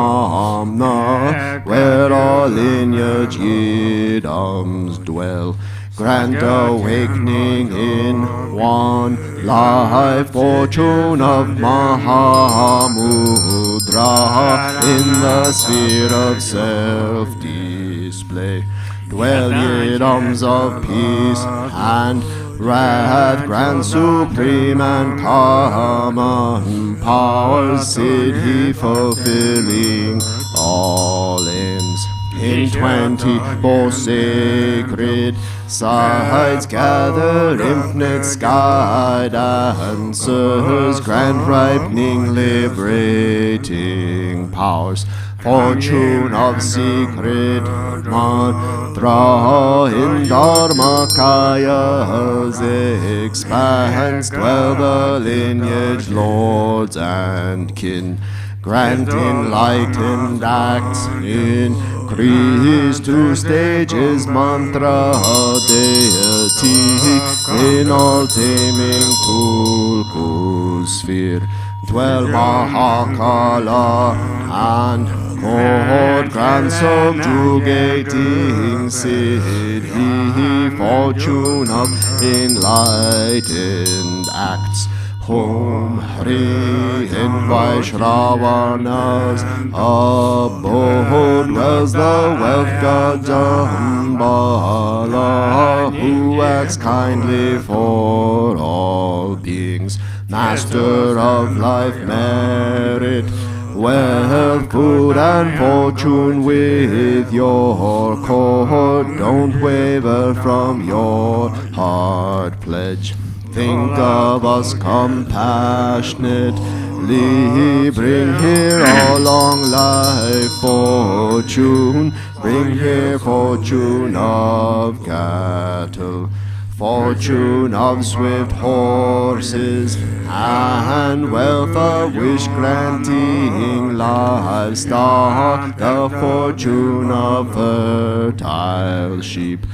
where all lineage idams dwell. Grant awakening in one life, fortune of Mahamudra, in the sphere of self-display. Dwell ye idams of peace and wrath, grant supreme and common powers, siddhi fulfilling all aims. In 24 sacred sides gather infinite sky dancers, grand ripening liberating powers. Fortune of secret mantra in Dharmakaya's expanse, dwell the lineage lords and kin. Grant enlightened acts increase 2 stages mantra deity in all taming Tulku sphere. Dwell Mahakala and Lord, grant subjugating siddhi, fortune of enlightened acts. Hom Hri in Vaishravanas abode dwells the wealth god Mandala, who acts kindly for all beings. Master of life, merit, wealth, food and fortune with your court. Don't waver from your heart pledge. Think of us compassionately. Bring here all long life fortune. Bring here fortune of cattle, fortune of swift horses, and wealth of wish-granting livestock, the fortune of fertile sheep,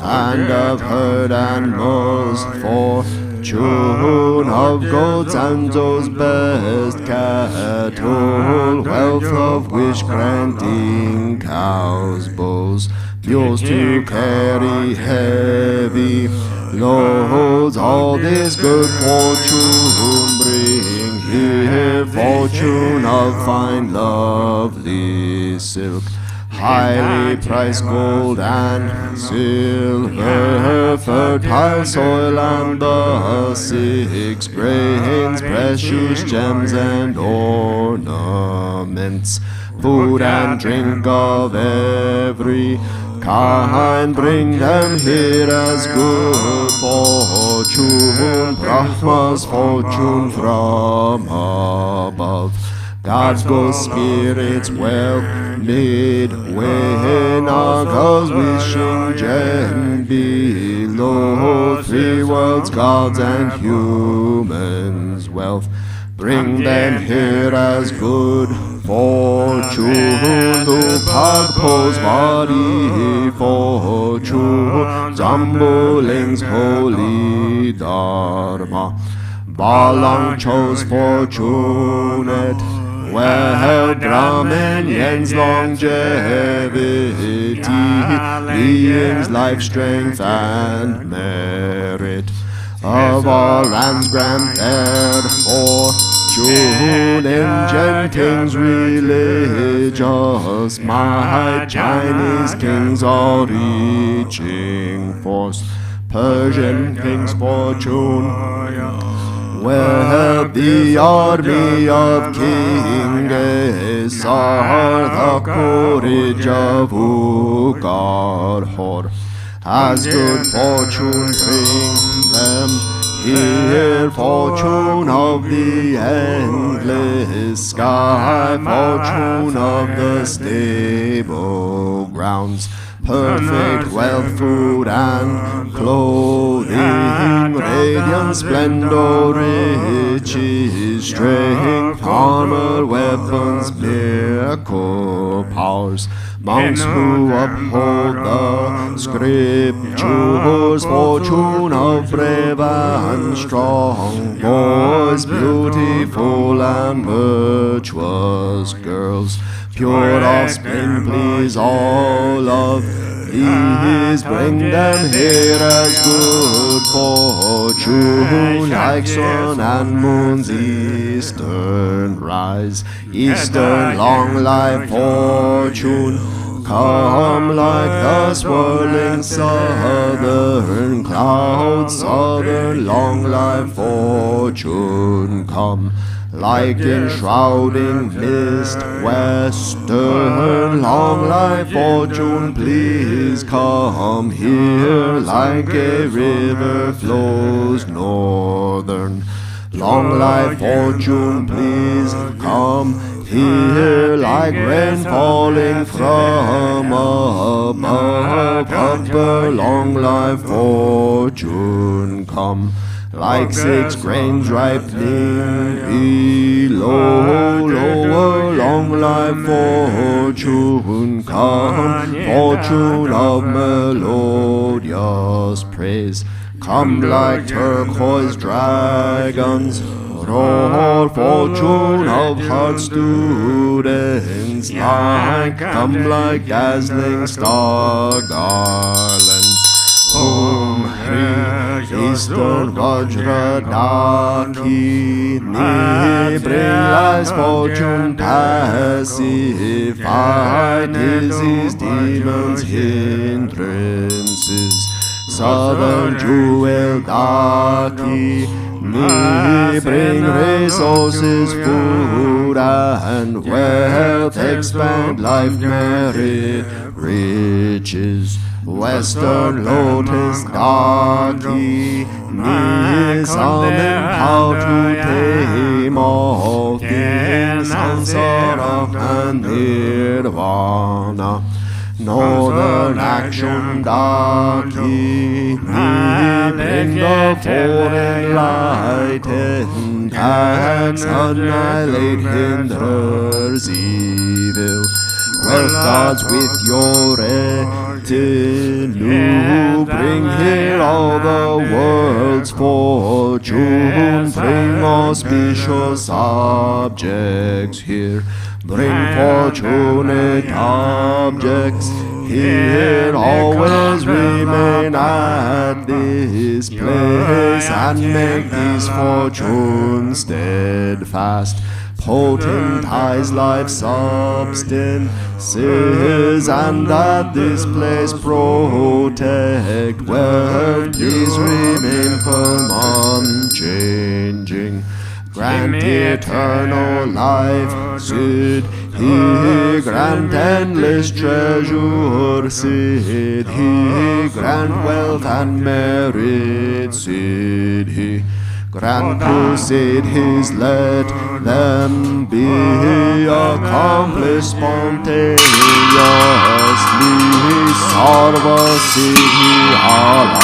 and of herd animals, fortune of goats and those best cattle, wealth of wish-granting cows, bulls, mules to carry heavy loads. All this good fortune bring here, fortune of fine lovely silk, highly priced gold and silver, fertile soil and the 6 grains, precious gems and ornaments, food and drink of every kind. Bring them here as good fortune, Brahma's fortune from above. God's good spirits, wealth, midway, Nagas wishing gem below, 3 worlds, gods and humans, wealth. Bring them here as good fortune, Lupagpo's body fortune, Zambuling's holy dharma, Balang chose fortunate, well, Brahmin Yen's longevity, being's life, strength, and merit. Of our lands grant therefore fortune in Gentings religious might, Chinese kings all reaching force, Persian kings fortune, where the army of kings are the courage of Ugarhor. As good fortune bring them here, fortune of the endless sky, fortune of the stable grounds, perfect wealth, food and clothing, radiant splendor, riches, strength, armor, weapons, miracle powers. Monks who uphold the scriptures, fortune of brave and strong boys, beautiful and virtuous girls, pure offspring, please all of these, bring them here as good fortune, like sun and moon's eastern rise, eastern long life fortune. Come like the swirling southern clouds, southern long life fortune. Come like enshrouding mist, western long life fortune. Please come here like a river flows northern. Long life fortune, please come here like rain falling from above. Upper long life fortune, come like 6 grains ripening below. Lower long life fortune, come, fortune of melodious praise. Come like turquoise dragons, roar, fortune of heart students like, come like dazzling star garlands. Om Hri Eastern Vajra Dakini, bring life's fortune pacify disease, demons, hindrances. Southern Jewel Daki, bring resources, food and wealth, expand life, merit, riches. Western Lotus Daki, summon how to tame all things, samsara and nirvana. Northern Action Daki, bring the foreign light and tax, annihilate, hinders evil. Wealth gods with your retinue, bring here all the world's fortune, bring auspicious objects here. Bring fortunate objects here, always remain at this place, and make these fortunes steadfast. Potentize life substances, and at this place protect wealth. Please remain firm, unchanging. Grant eternal life, Siddhi, grant endless treasure, Siddhi, grant wealth and merit, Siddhi. Grant to Siddhis, let them be accomplished spontaneously, Sarva Siddhi Alala.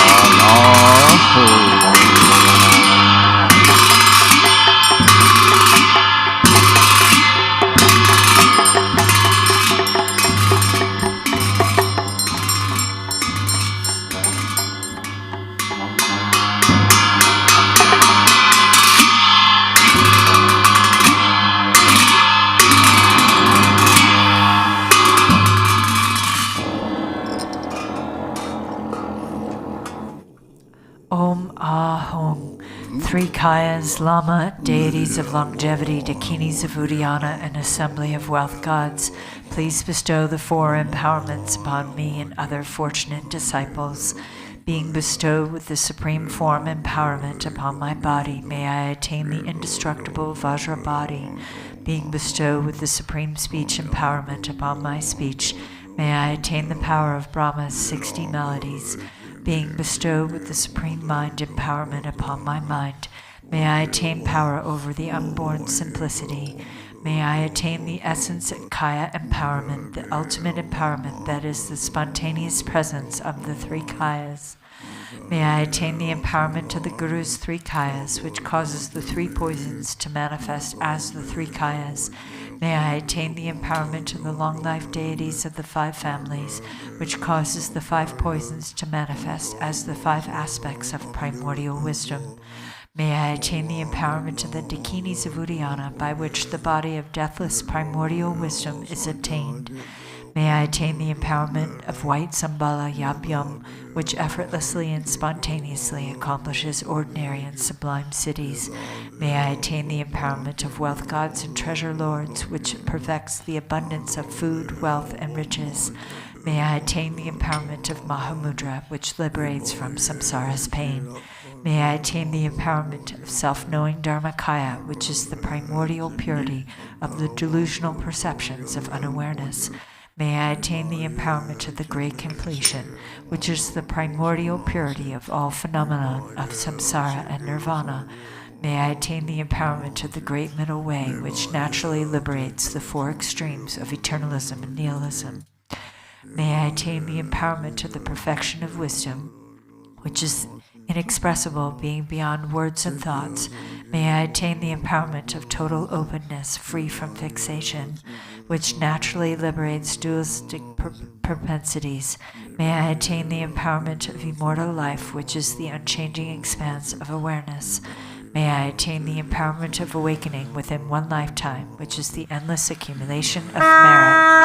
Three Kayas, Lama, deities of longevity, Dakinis of Uddiyana, and assembly of wealth gods, please bestow the 4 empowerments upon me and other fortunate disciples. Being bestowed with the supreme form empowerment upon my body, may I attain the indestructible Vajra body. Being bestowed with the supreme speech empowerment upon my speech, may I attain the power of Brahma's 60 melodies. Being bestowed with the supreme mind empowerment upon my mind, may I attain power over the unborn simplicity. May I attain the essence and kaya empowerment, the ultimate empowerment that is the spontaneous presence of the three kayas. May I attain the empowerment of the Guru's three kayas, which causes the three poisons to manifest as the three kayas. May I attain the empowerment of the long-life deities of the five families, which causes the five poisons to manifest as the five aspects of primordial wisdom. May I attain the empowerment of the Dakinis of Udayana, by which the body of deathless primordial wisdom is obtained. May I attain the empowerment of white Sambala Yabyam, which effortlessly and spontaneously accomplishes ordinary and sublime cities. May I attain the empowerment of wealth gods and treasure lords, which perfects the abundance of food, wealth, and riches. May I attain the empowerment of Mahamudra, which liberates from samsara's pain. May I attain the empowerment of self-knowing Dharmakaya, which is the primordial purity of the delusional perceptions of unawareness. May I attain the empowerment of the great completion, which is the primordial purity of all phenomena of samsara and nirvana. May I attain the empowerment of the great middle way, which naturally liberates the four extremes of eternalism and nihilism. May I attain the empowerment of the perfection of wisdom, which is inexpressible, being beyond words and thoughts. May I attain the empowerment of total openness, free from fixation, which naturally liberates dualistic propensities. May I attain the empowerment of immortal life, which is the unchanging expanse of awareness. May I attain the empowerment of awakening within one lifetime, which is the endless accumulation of merit.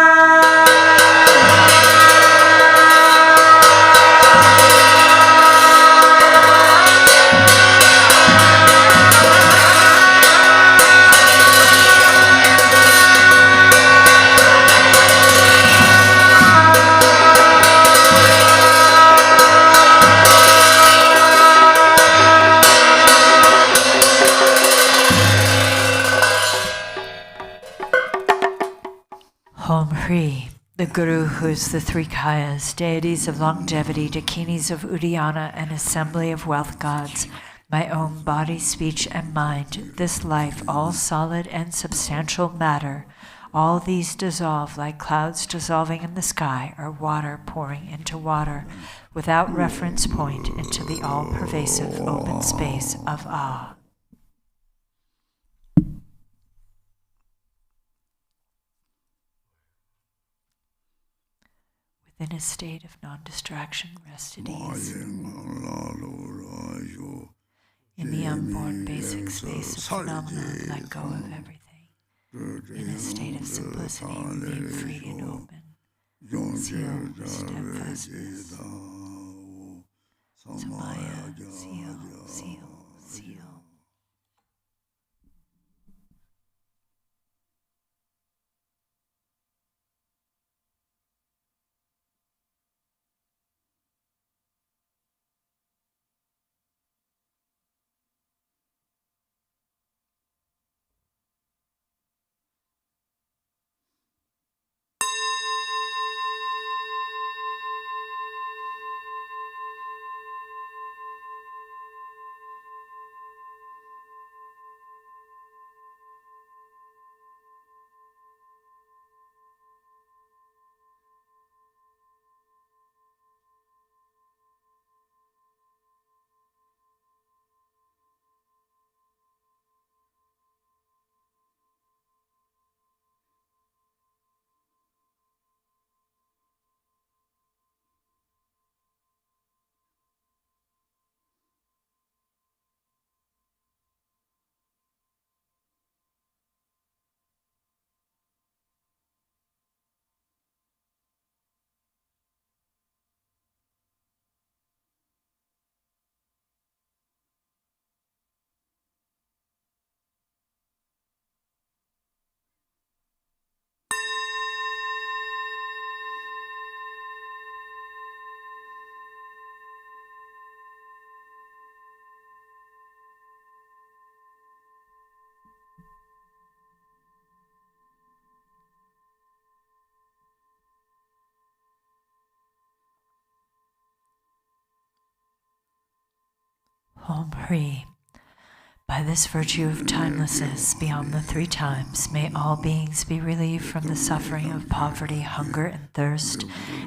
Om Hri, the Guru who is the three kayas, deities of longevity, dakinis of Udayana, and assembly of wealth gods, my own body, speech, and mind, this life, all solid and substantial matter, all these dissolve like clouds dissolving in the sky or water pouring into water, without reference point into the all-pervasive open space of Ah. Within a state of non-distraction, rest at ease. In the unborn basic space of phenomena, let go of everything. In a state of simplicity, remain free and open. Seal, steadfastness. Samaya, seal, seal, seal. Om Hri. By this virtue of timelessness beyond the 3 times, may all beings be relieved from the suffering of poverty, hunger, and thirst,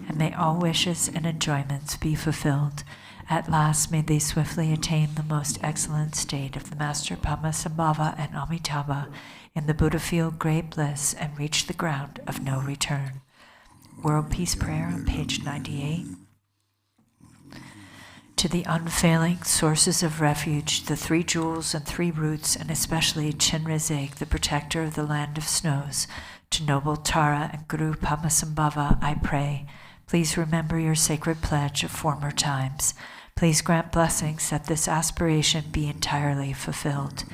and may all wishes and enjoyments be fulfilled. At last may they swiftly attain the most excellent state of the Master Padmasambhava and Amitabha in the Buddha field great bliss and reach the ground of no return. World Peace Prayer on page 98. To the unfailing sources of refuge, the 3 jewels and 3 roots, and especially Chenrezig, the protector of the land of snows, to noble Tara and Guru Padmasambhava, I pray, please remember your sacred pledge of former times. Please grant blessings that this aspiration be entirely fulfilled.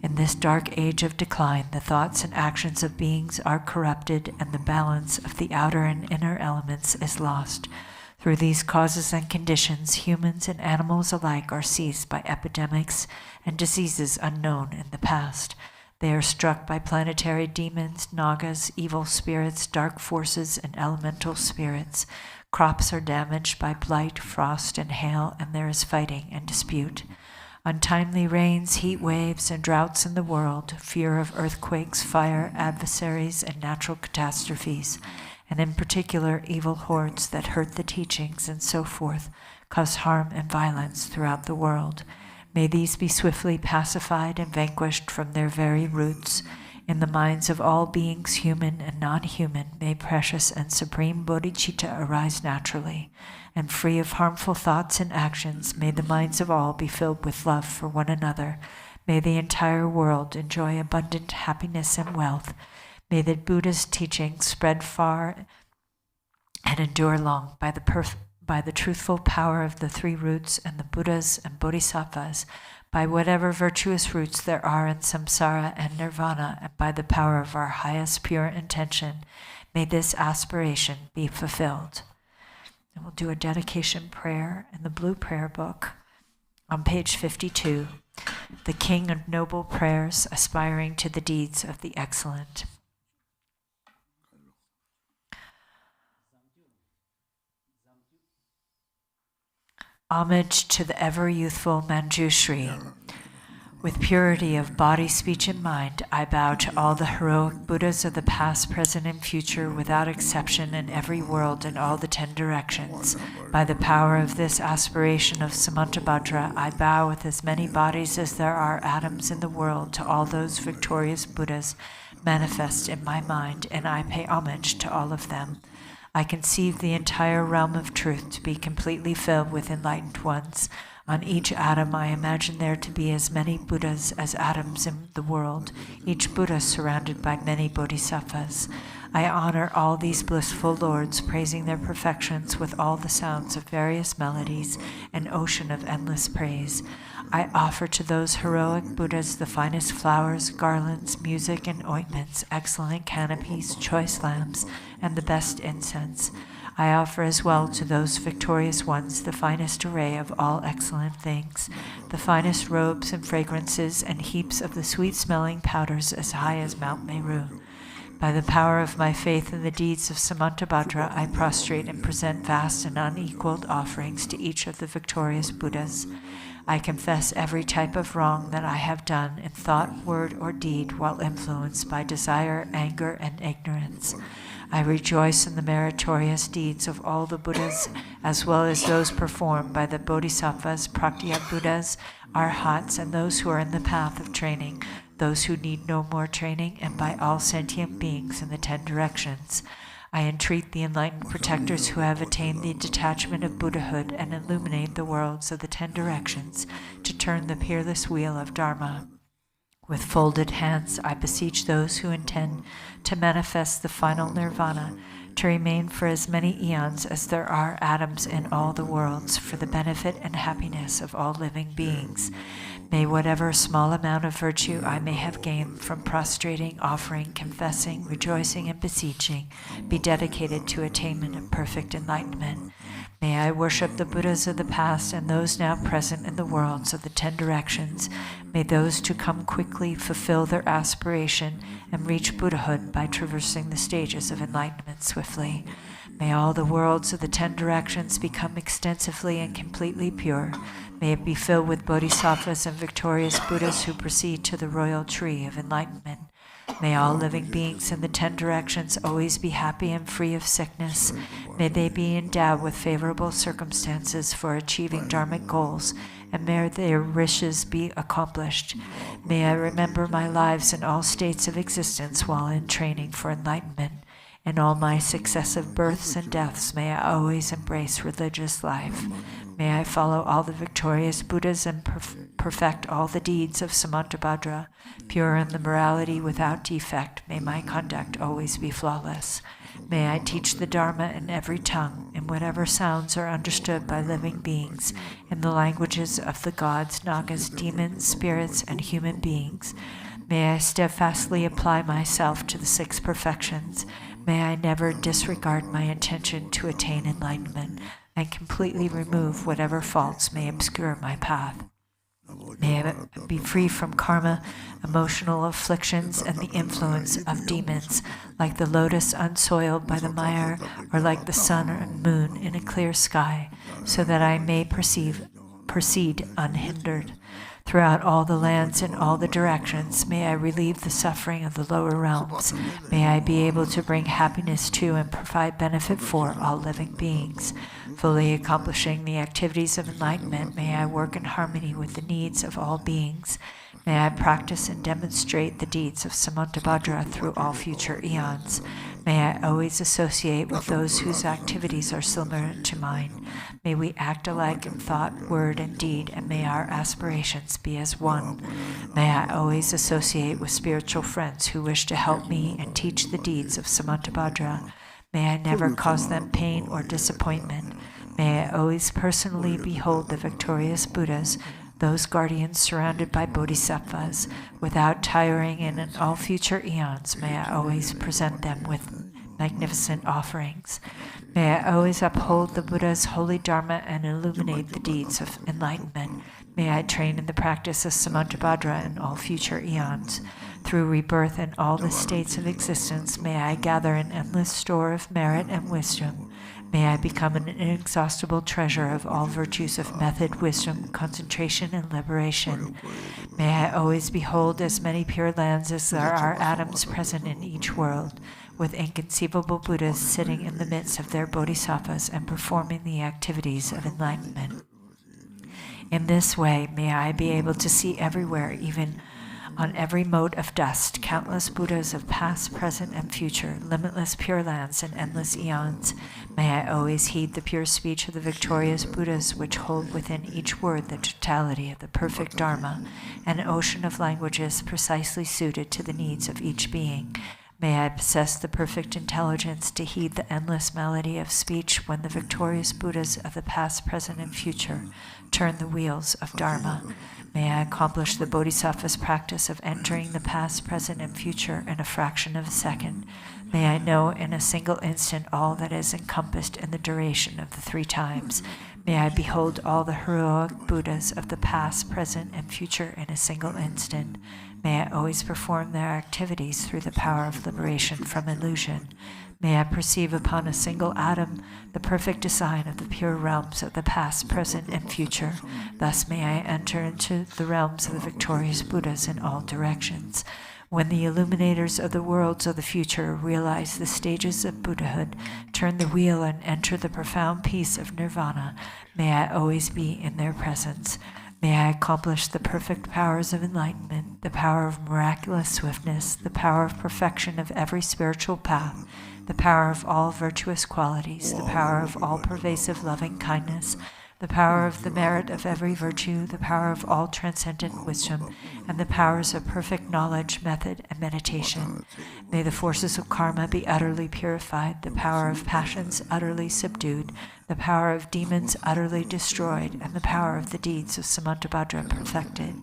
In this dark age of decline, the thoughts and actions of beings are corrupted, and the balance of the outer and inner elements is lost. Through these causes and conditions, humans and animals alike are seized by epidemics and diseases unknown in the past. They are struck by planetary demons, nagas, evil spirits, dark forces, and elemental spirits. Crops are damaged by blight, frost, and hail, and there is fighting and dispute. Untimely rains, heat waves, and droughts in the world, fear of earthquakes, fire, adversaries, and natural catastrophes, and in particular evil hordes that hurt the teachings and so forth, cause harm and violence throughout the world. May these be swiftly pacified and vanquished from their very roots. In the minds of all beings, human and non-human, may precious and supreme bodhicitta arise naturally, and free of harmful thoughts and actions, may the minds of all be filled with love for one another. May the entire world enjoy abundant happiness and wealth. May the Buddha's teachings spread far and endure long by the truthful power of the 3 roots and the Buddhas and Bodhisattvas, by whatever virtuous roots there are in samsara and nirvana, and by the power of our highest pure intention, may this aspiration be fulfilled. And we'll do a dedication prayer in the Blue Prayer Book on page 52, the King of Noble Prayers, aspiring to the deeds of the excellent. Homage to the ever-youthful Manjushri. With purity of body, speech, and mind, I bow to all the heroic Buddhas of the past, present, and future, without exception, in every world and all the 10 directions. By the power of this aspiration of Samantabhadra, I bow with as many bodies as there are atoms in the world to all those victorious Buddhas manifest in my mind, and I pay homage to all of them. I conceive the entire realm of truth to be completely filled with enlightened ones. On each atom I imagine there to be as many Buddhas as atoms in the world, each Buddha surrounded by many bodhisattvas. I honor all these blissful lords, praising their perfections with all the sounds of various melodies, an ocean of endless praise. I offer to those heroic Buddhas the finest flowers, garlands, music, and ointments, excellent canopies, choice lamps, and the best incense. I offer as well to those victorious ones the finest array of all excellent things, the finest robes and fragrances, and heaps of the sweet-smelling powders as high as Mount Meru. By the power of my faith in the deeds of Samantabhadra, I prostrate and present vast and unequaled offerings to each of the victorious Buddhas. I confess every type of wrong that I have done in thought, word, or deed while influenced by desire, anger, and ignorance. I rejoice in the meritorious deeds of all the Buddhas, as well as those performed by the Bodhisattvas, Pratyeka Buddhas, Arhats, and those who are in the path of training, those who need no more training, and by all sentient beings in the 10 directions. I entreat the enlightened protectors who have attained the detachment of Buddhahood and illuminate the worlds of the 10 directions to turn the peerless wheel of Dharma. With folded hands, I beseech those who intend to manifest the final nirvana to remain for as many eons as there are atoms in all the worlds, for the benefit and happiness of all living beings. May whatever small amount of virtue I may have gained from prostrating, offering, confessing, rejoicing, and beseeching be dedicated to attainment of perfect enlightenment. May I worship the Buddhas of the past and those now present in the worlds of the 10 directions. May those to come quickly fulfill their aspiration and reach Buddhahood by traversing the stages of enlightenment swiftly. May all the worlds of the 10 directions become extensively and completely pure. May it be filled with bodhisattvas and victorious Buddhas who proceed to the royal tree of enlightenment. May all living beings in the 10 directions always be happy and free of sickness. May they be endowed with favorable circumstances for achieving dharmic goals, and may their wishes be accomplished. May I remember my lives in all states of existence while in training for enlightenment. In all my successive births and deaths, may I always embrace religious life. May I follow all the victorious Buddhas and perfect all the deeds of Samantabhadra. Pure in the morality without defect, may my conduct always be flawless. May I teach the Dharma in every tongue, in whatever sounds are understood by living beings, in the languages of the gods, nagas, demons, spirits, and human beings. May I steadfastly apply myself to the 6 perfections. May I never disregard my intention to attain enlightenment, and completely remove whatever faults may obscure my path. May I be free from karma, emotional afflictions, and the influence of demons, like the lotus unsoiled by the mire, or like the sun and moon in a clear sky, so that I may proceed unhindered. Throughout all the lands in all the directions, may I relieve the suffering of the lower realms. May I be able to bring happiness to and provide benefit for all living beings. Fully accomplishing the activities of enlightenment, may I work in harmony with the needs of all beings. May I practice and demonstrate the deeds of Samantabhadra through all future eons. May I always associate with those whose activities are similar to mine. May we act alike in thought, word, and deed, and may our aspirations be as one. May I always associate with spiritual friends who wish to help me and teach the deeds of Samantabhadra. May I never cause them pain or disappointment. May I always personally behold the victorious Buddhas, those guardians surrounded by bodhisattvas, without tiring, and in all future eons may I always present them with magnificent offerings. May I always uphold the Buddha's holy Dharma and illuminate the deeds of enlightenment. May I train in the practice of Samantabhadra in all future eons. Through rebirth in all the states of existence, may I gather an endless store of merit and wisdom. May I become an inexhaustible treasure of all virtues of method, wisdom, concentration, and liberation. May I always behold as many pure lands as there are atoms present in each world, with inconceivable Buddhas sitting in the midst of their bodhisattvas and performing the activities of enlightenment. In this way, may I be able to see everywhere, even on every mote of dust, countless Buddhas of past, present, and future, limitless pure lands and endless eons. May I always heed the pure speech of the victorious Buddhas, which hold within each word the totality of the perfect Dharma, an ocean of languages precisely suited to the needs of each being. May I possess the perfect intelligence to heed the endless melody of speech when the victorious Buddhas of the past, present, and future turn the wheels of Dharma. May I accomplish the Bodhisattva's practice of entering the past, present, and future in a fraction of a second. May I know in a single instant all that is encompassed in the duration of the 3 times. May I behold all the heroic Buddhas of the past, present, and future in a single instant. May I always perform their activities through the power of liberation from illusion. May I perceive upon a single atom the perfect design of the pure realms of the past, present, and future. Thus may I enter into the realms of the victorious Buddhas in all directions. When the illuminators of the worlds of the future realize the stages of Buddhahood, turn the wheel, and enter the profound peace of nirvana, may I always be in their presence. May I accomplish the perfect powers of enlightenment, the power of miraculous swiftness, the power of perfection of every spiritual path, the power of all virtuous qualities, the power of all pervasive loving kindness, the power of the merit of every virtue, the power of all transcendent wisdom, and the powers of perfect knowledge, method, and meditation. May the forces of karma be utterly purified, the power of passions utterly subdued, the power of demons utterly destroyed, and the power of the deeds of Samantabhadra perfected.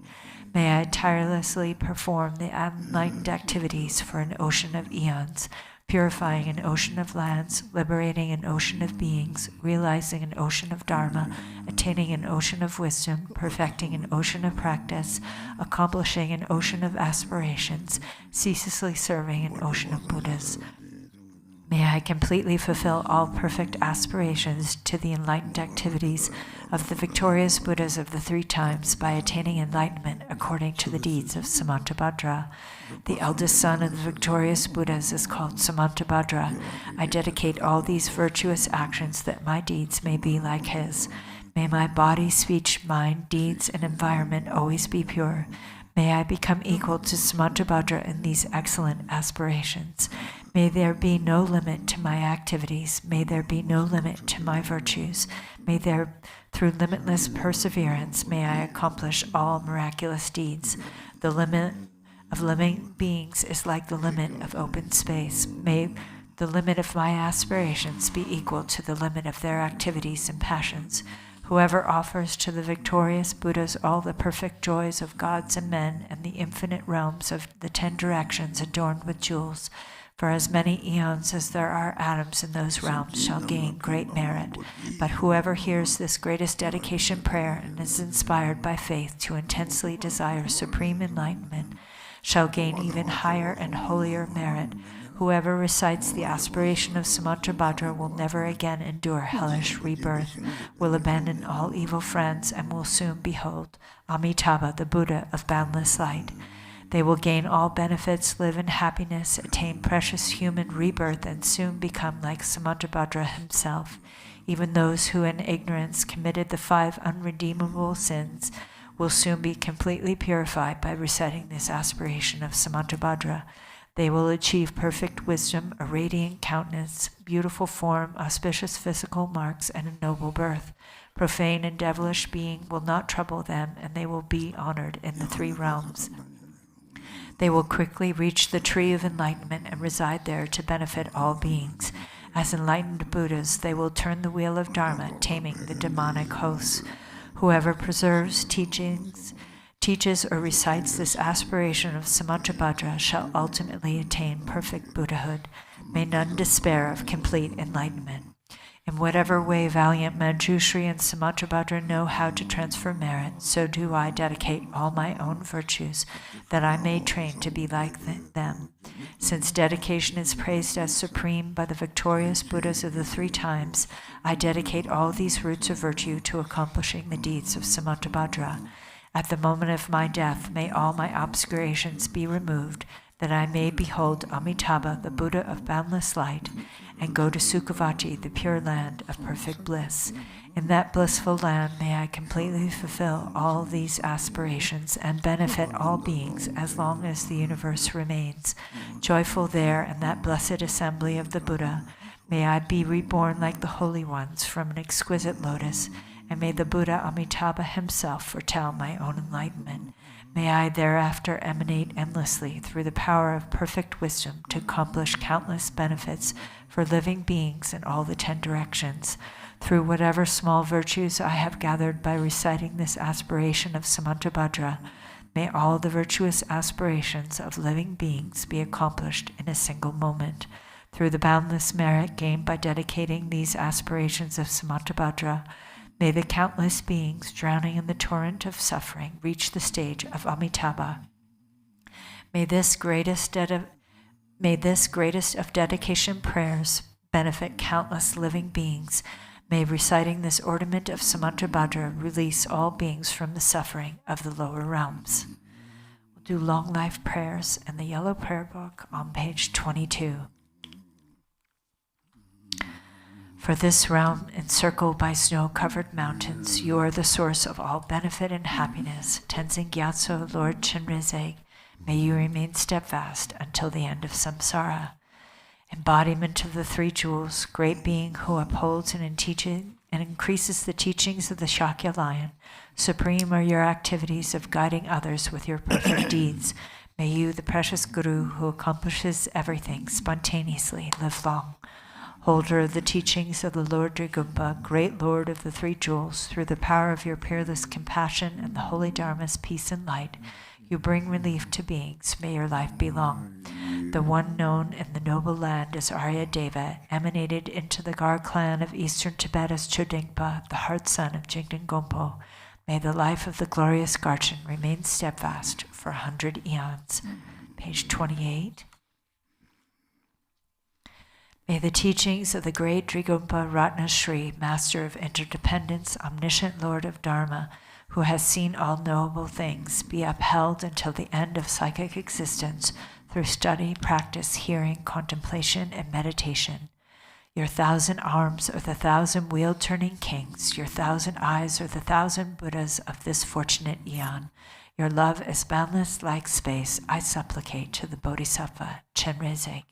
May I tirelessly perform the enlightened activities for an ocean of eons, purifying an ocean of lands, liberating an ocean of beings, realizing an ocean of Dharma, attaining an ocean of wisdom, perfecting an ocean of practice, accomplishing an ocean of aspirations, ceaselessly serving an ocean of Buddhas. May I completely fulfill all perfect aspirations to the enlightened activities of the victorious Buddhas of the 3 times by attaining enlightenment according to the deeds of Samantabhadra. The eldest son of the victorious Buddhas is called Samantabhadra. I dedicate all these virtuous actions that my deeds may be like his. May my body, speech, mind, deeds, and environment always be pure. May I become equal to Samantabhadra in these excellent aspirations. May there be no limit to my activities. May there be no limit to my virtues. May there, through limitless perseverance, may I accomplish all miraculous deeds. The limit of living beings is like the limit of open space. May the limit of my aspirations be equal to the limit of their activities and passions. Whoever offers to the victorious Buddhas all the perfect joys of gods and men and the infinite realms of the 10 directions adorned with jewels, for as many eons as there are atoms in those realms shall gain great merit. But whoever hears this greatest dedication prayer and is inspired by faith to intensely desire supreme enlightenment shall gain even higher and holier merit. Whoever recites the aspiration of Samantabhadra will never again endure hellish rebirth, will abandon all evil friends, and will soon behold Amitabha, the Buddha of boundless light. They will gain all benefits, live in happiness, attain precious human rebirth, and soon become like Samantabhadra himself. Even those who in ignorance committed the 5 unredeemable sins will soon be completely purified by reciting this aspiration of Samantabhadra. They will achieve perfect wisdom, a radiant countenance, beautiful form, auspicious physical marks, and a noble birth. Profane and devilish being will not trouble them, and they will be honored in the 3 realms. They will quickly reach the tree of enlightenment and reside there to benefit all beings. As enlightened Buddhas, they will turn the wheel of Dharma, taming the demonic hosts. Whoever preserves, teaches or recites this aspiration of Samantabhadra shall ultimately attain perfect Buddhahood. May none despair of complete enlightenment. In whatever way valiant Manjushri and Samantabhadra know how to transfer merit, so do I dedicate all my own virtues, that I may train to be like them. Since dedication is praised as supreme by the victorious Buddhas of the 3 times, I dedicate all these roots of virtue to accomplishing the deeds of Samantabhadra. At the moment of my death, may all my obscurations be removed, that I may behold Amitabha, the Buddha of boundless light, and go to Sukhavati, the pure land of perfect bliss. In that blissful land, may I completely fulfill all these aspirations and benefit all beings as long as the universe remains. Joyful there in that blessed assembly of the Buddha, may I be reborn like the holy ones from an exquisite lotus, and may the Buddha Amitabha himself foretell my own enlightenment. May I thereafter emanate endlessly through the power of perfect wisdom to accomplish countless benefits for living beings in all the 10 directions. Through whatever small virtues I have gathered by reciting this aspiration of Samantabhadra, may all the virtuous aspirations of living beings be accomplished in a single moment. Through the boundless merit gained by dedicating these aspirations of Samantabhadra, may the countless beings drowning in the torrent of suffering reach the stage of Amitabha. May this greatest of dedication prayers benefit countless living beings. May reciting this ornament of Samantabhadra release all beings from the suffering of the lower realms. We'll do long life prayers in the yellow prayer book on page 22. For this realm, encircled by snow-covered mountains, you are the source of all benefit and happiness. Tenzin Gyatso, Lord Chenrezig, may you remain steadfast until the end of samsara. Embodiment of the 3 jewels, great being who upholds and increases the teachings of the Shakya lion, supreme are your activities of guiding others with your perfect deeds. May you, the precious Guru who accomplishes everything spontaneously, live long. Holder of the teachings of the Lord Drigumpa, great Lord of the 3 jewels, through the power of your peerless compassion and the holy Dharma's peace and light, you bring relief to beings. May your life be long. The one known in the noble land as Arya Deva emanated into the Gar clan of eastern Tibet as Chodingpa, the heart son of Jigten Gompo. May the life of the glorious Garchen remain steadfast for 100 eons. Page 28. May the teachings of the great Drigompa Ratna Shri, Master of Interdependence, Omniscient Lord of Dharma, who has seen all knowable things, be upheld until the end of psychic existence through study, practice, hearing, contemplation, and meditation. Your 1,000 arms are the 1,000 wheel-turning kings. Your 1,000 eyes are the 1,000 Buddhas of this fortunate eon. Your love is boundless like space. I supplicate to the Bodhisattva Chenrezig.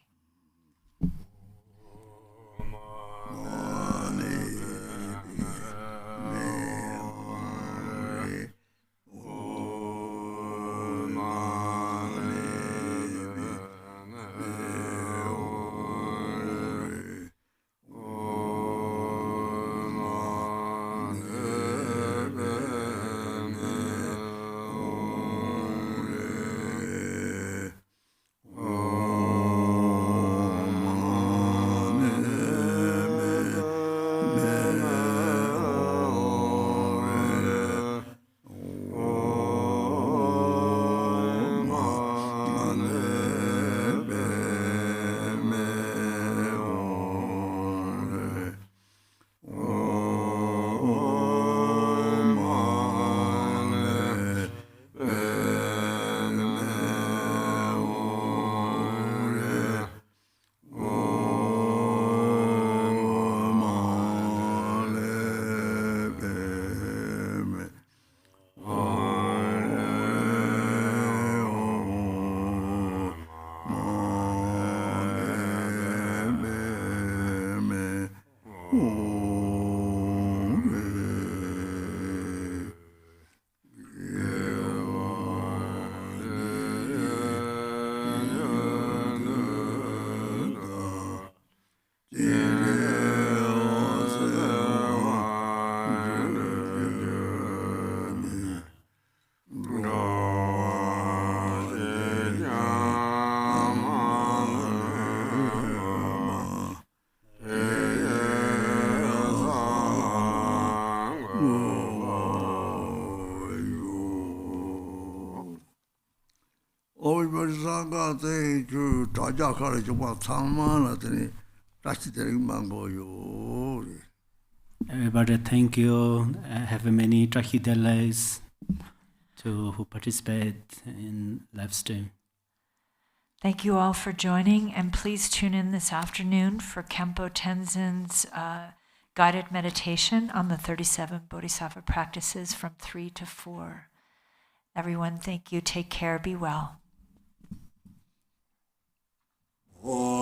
Everybody, thank you. Have many Trahidalas who participate in live stream. Thank you all for joining, and please tune in this afternoon for Khenpo Tenzin's guided meditation on the 37 Bodhisattva practices from 3 to 4. Everyone, thank you. Take care. Be well. Oh,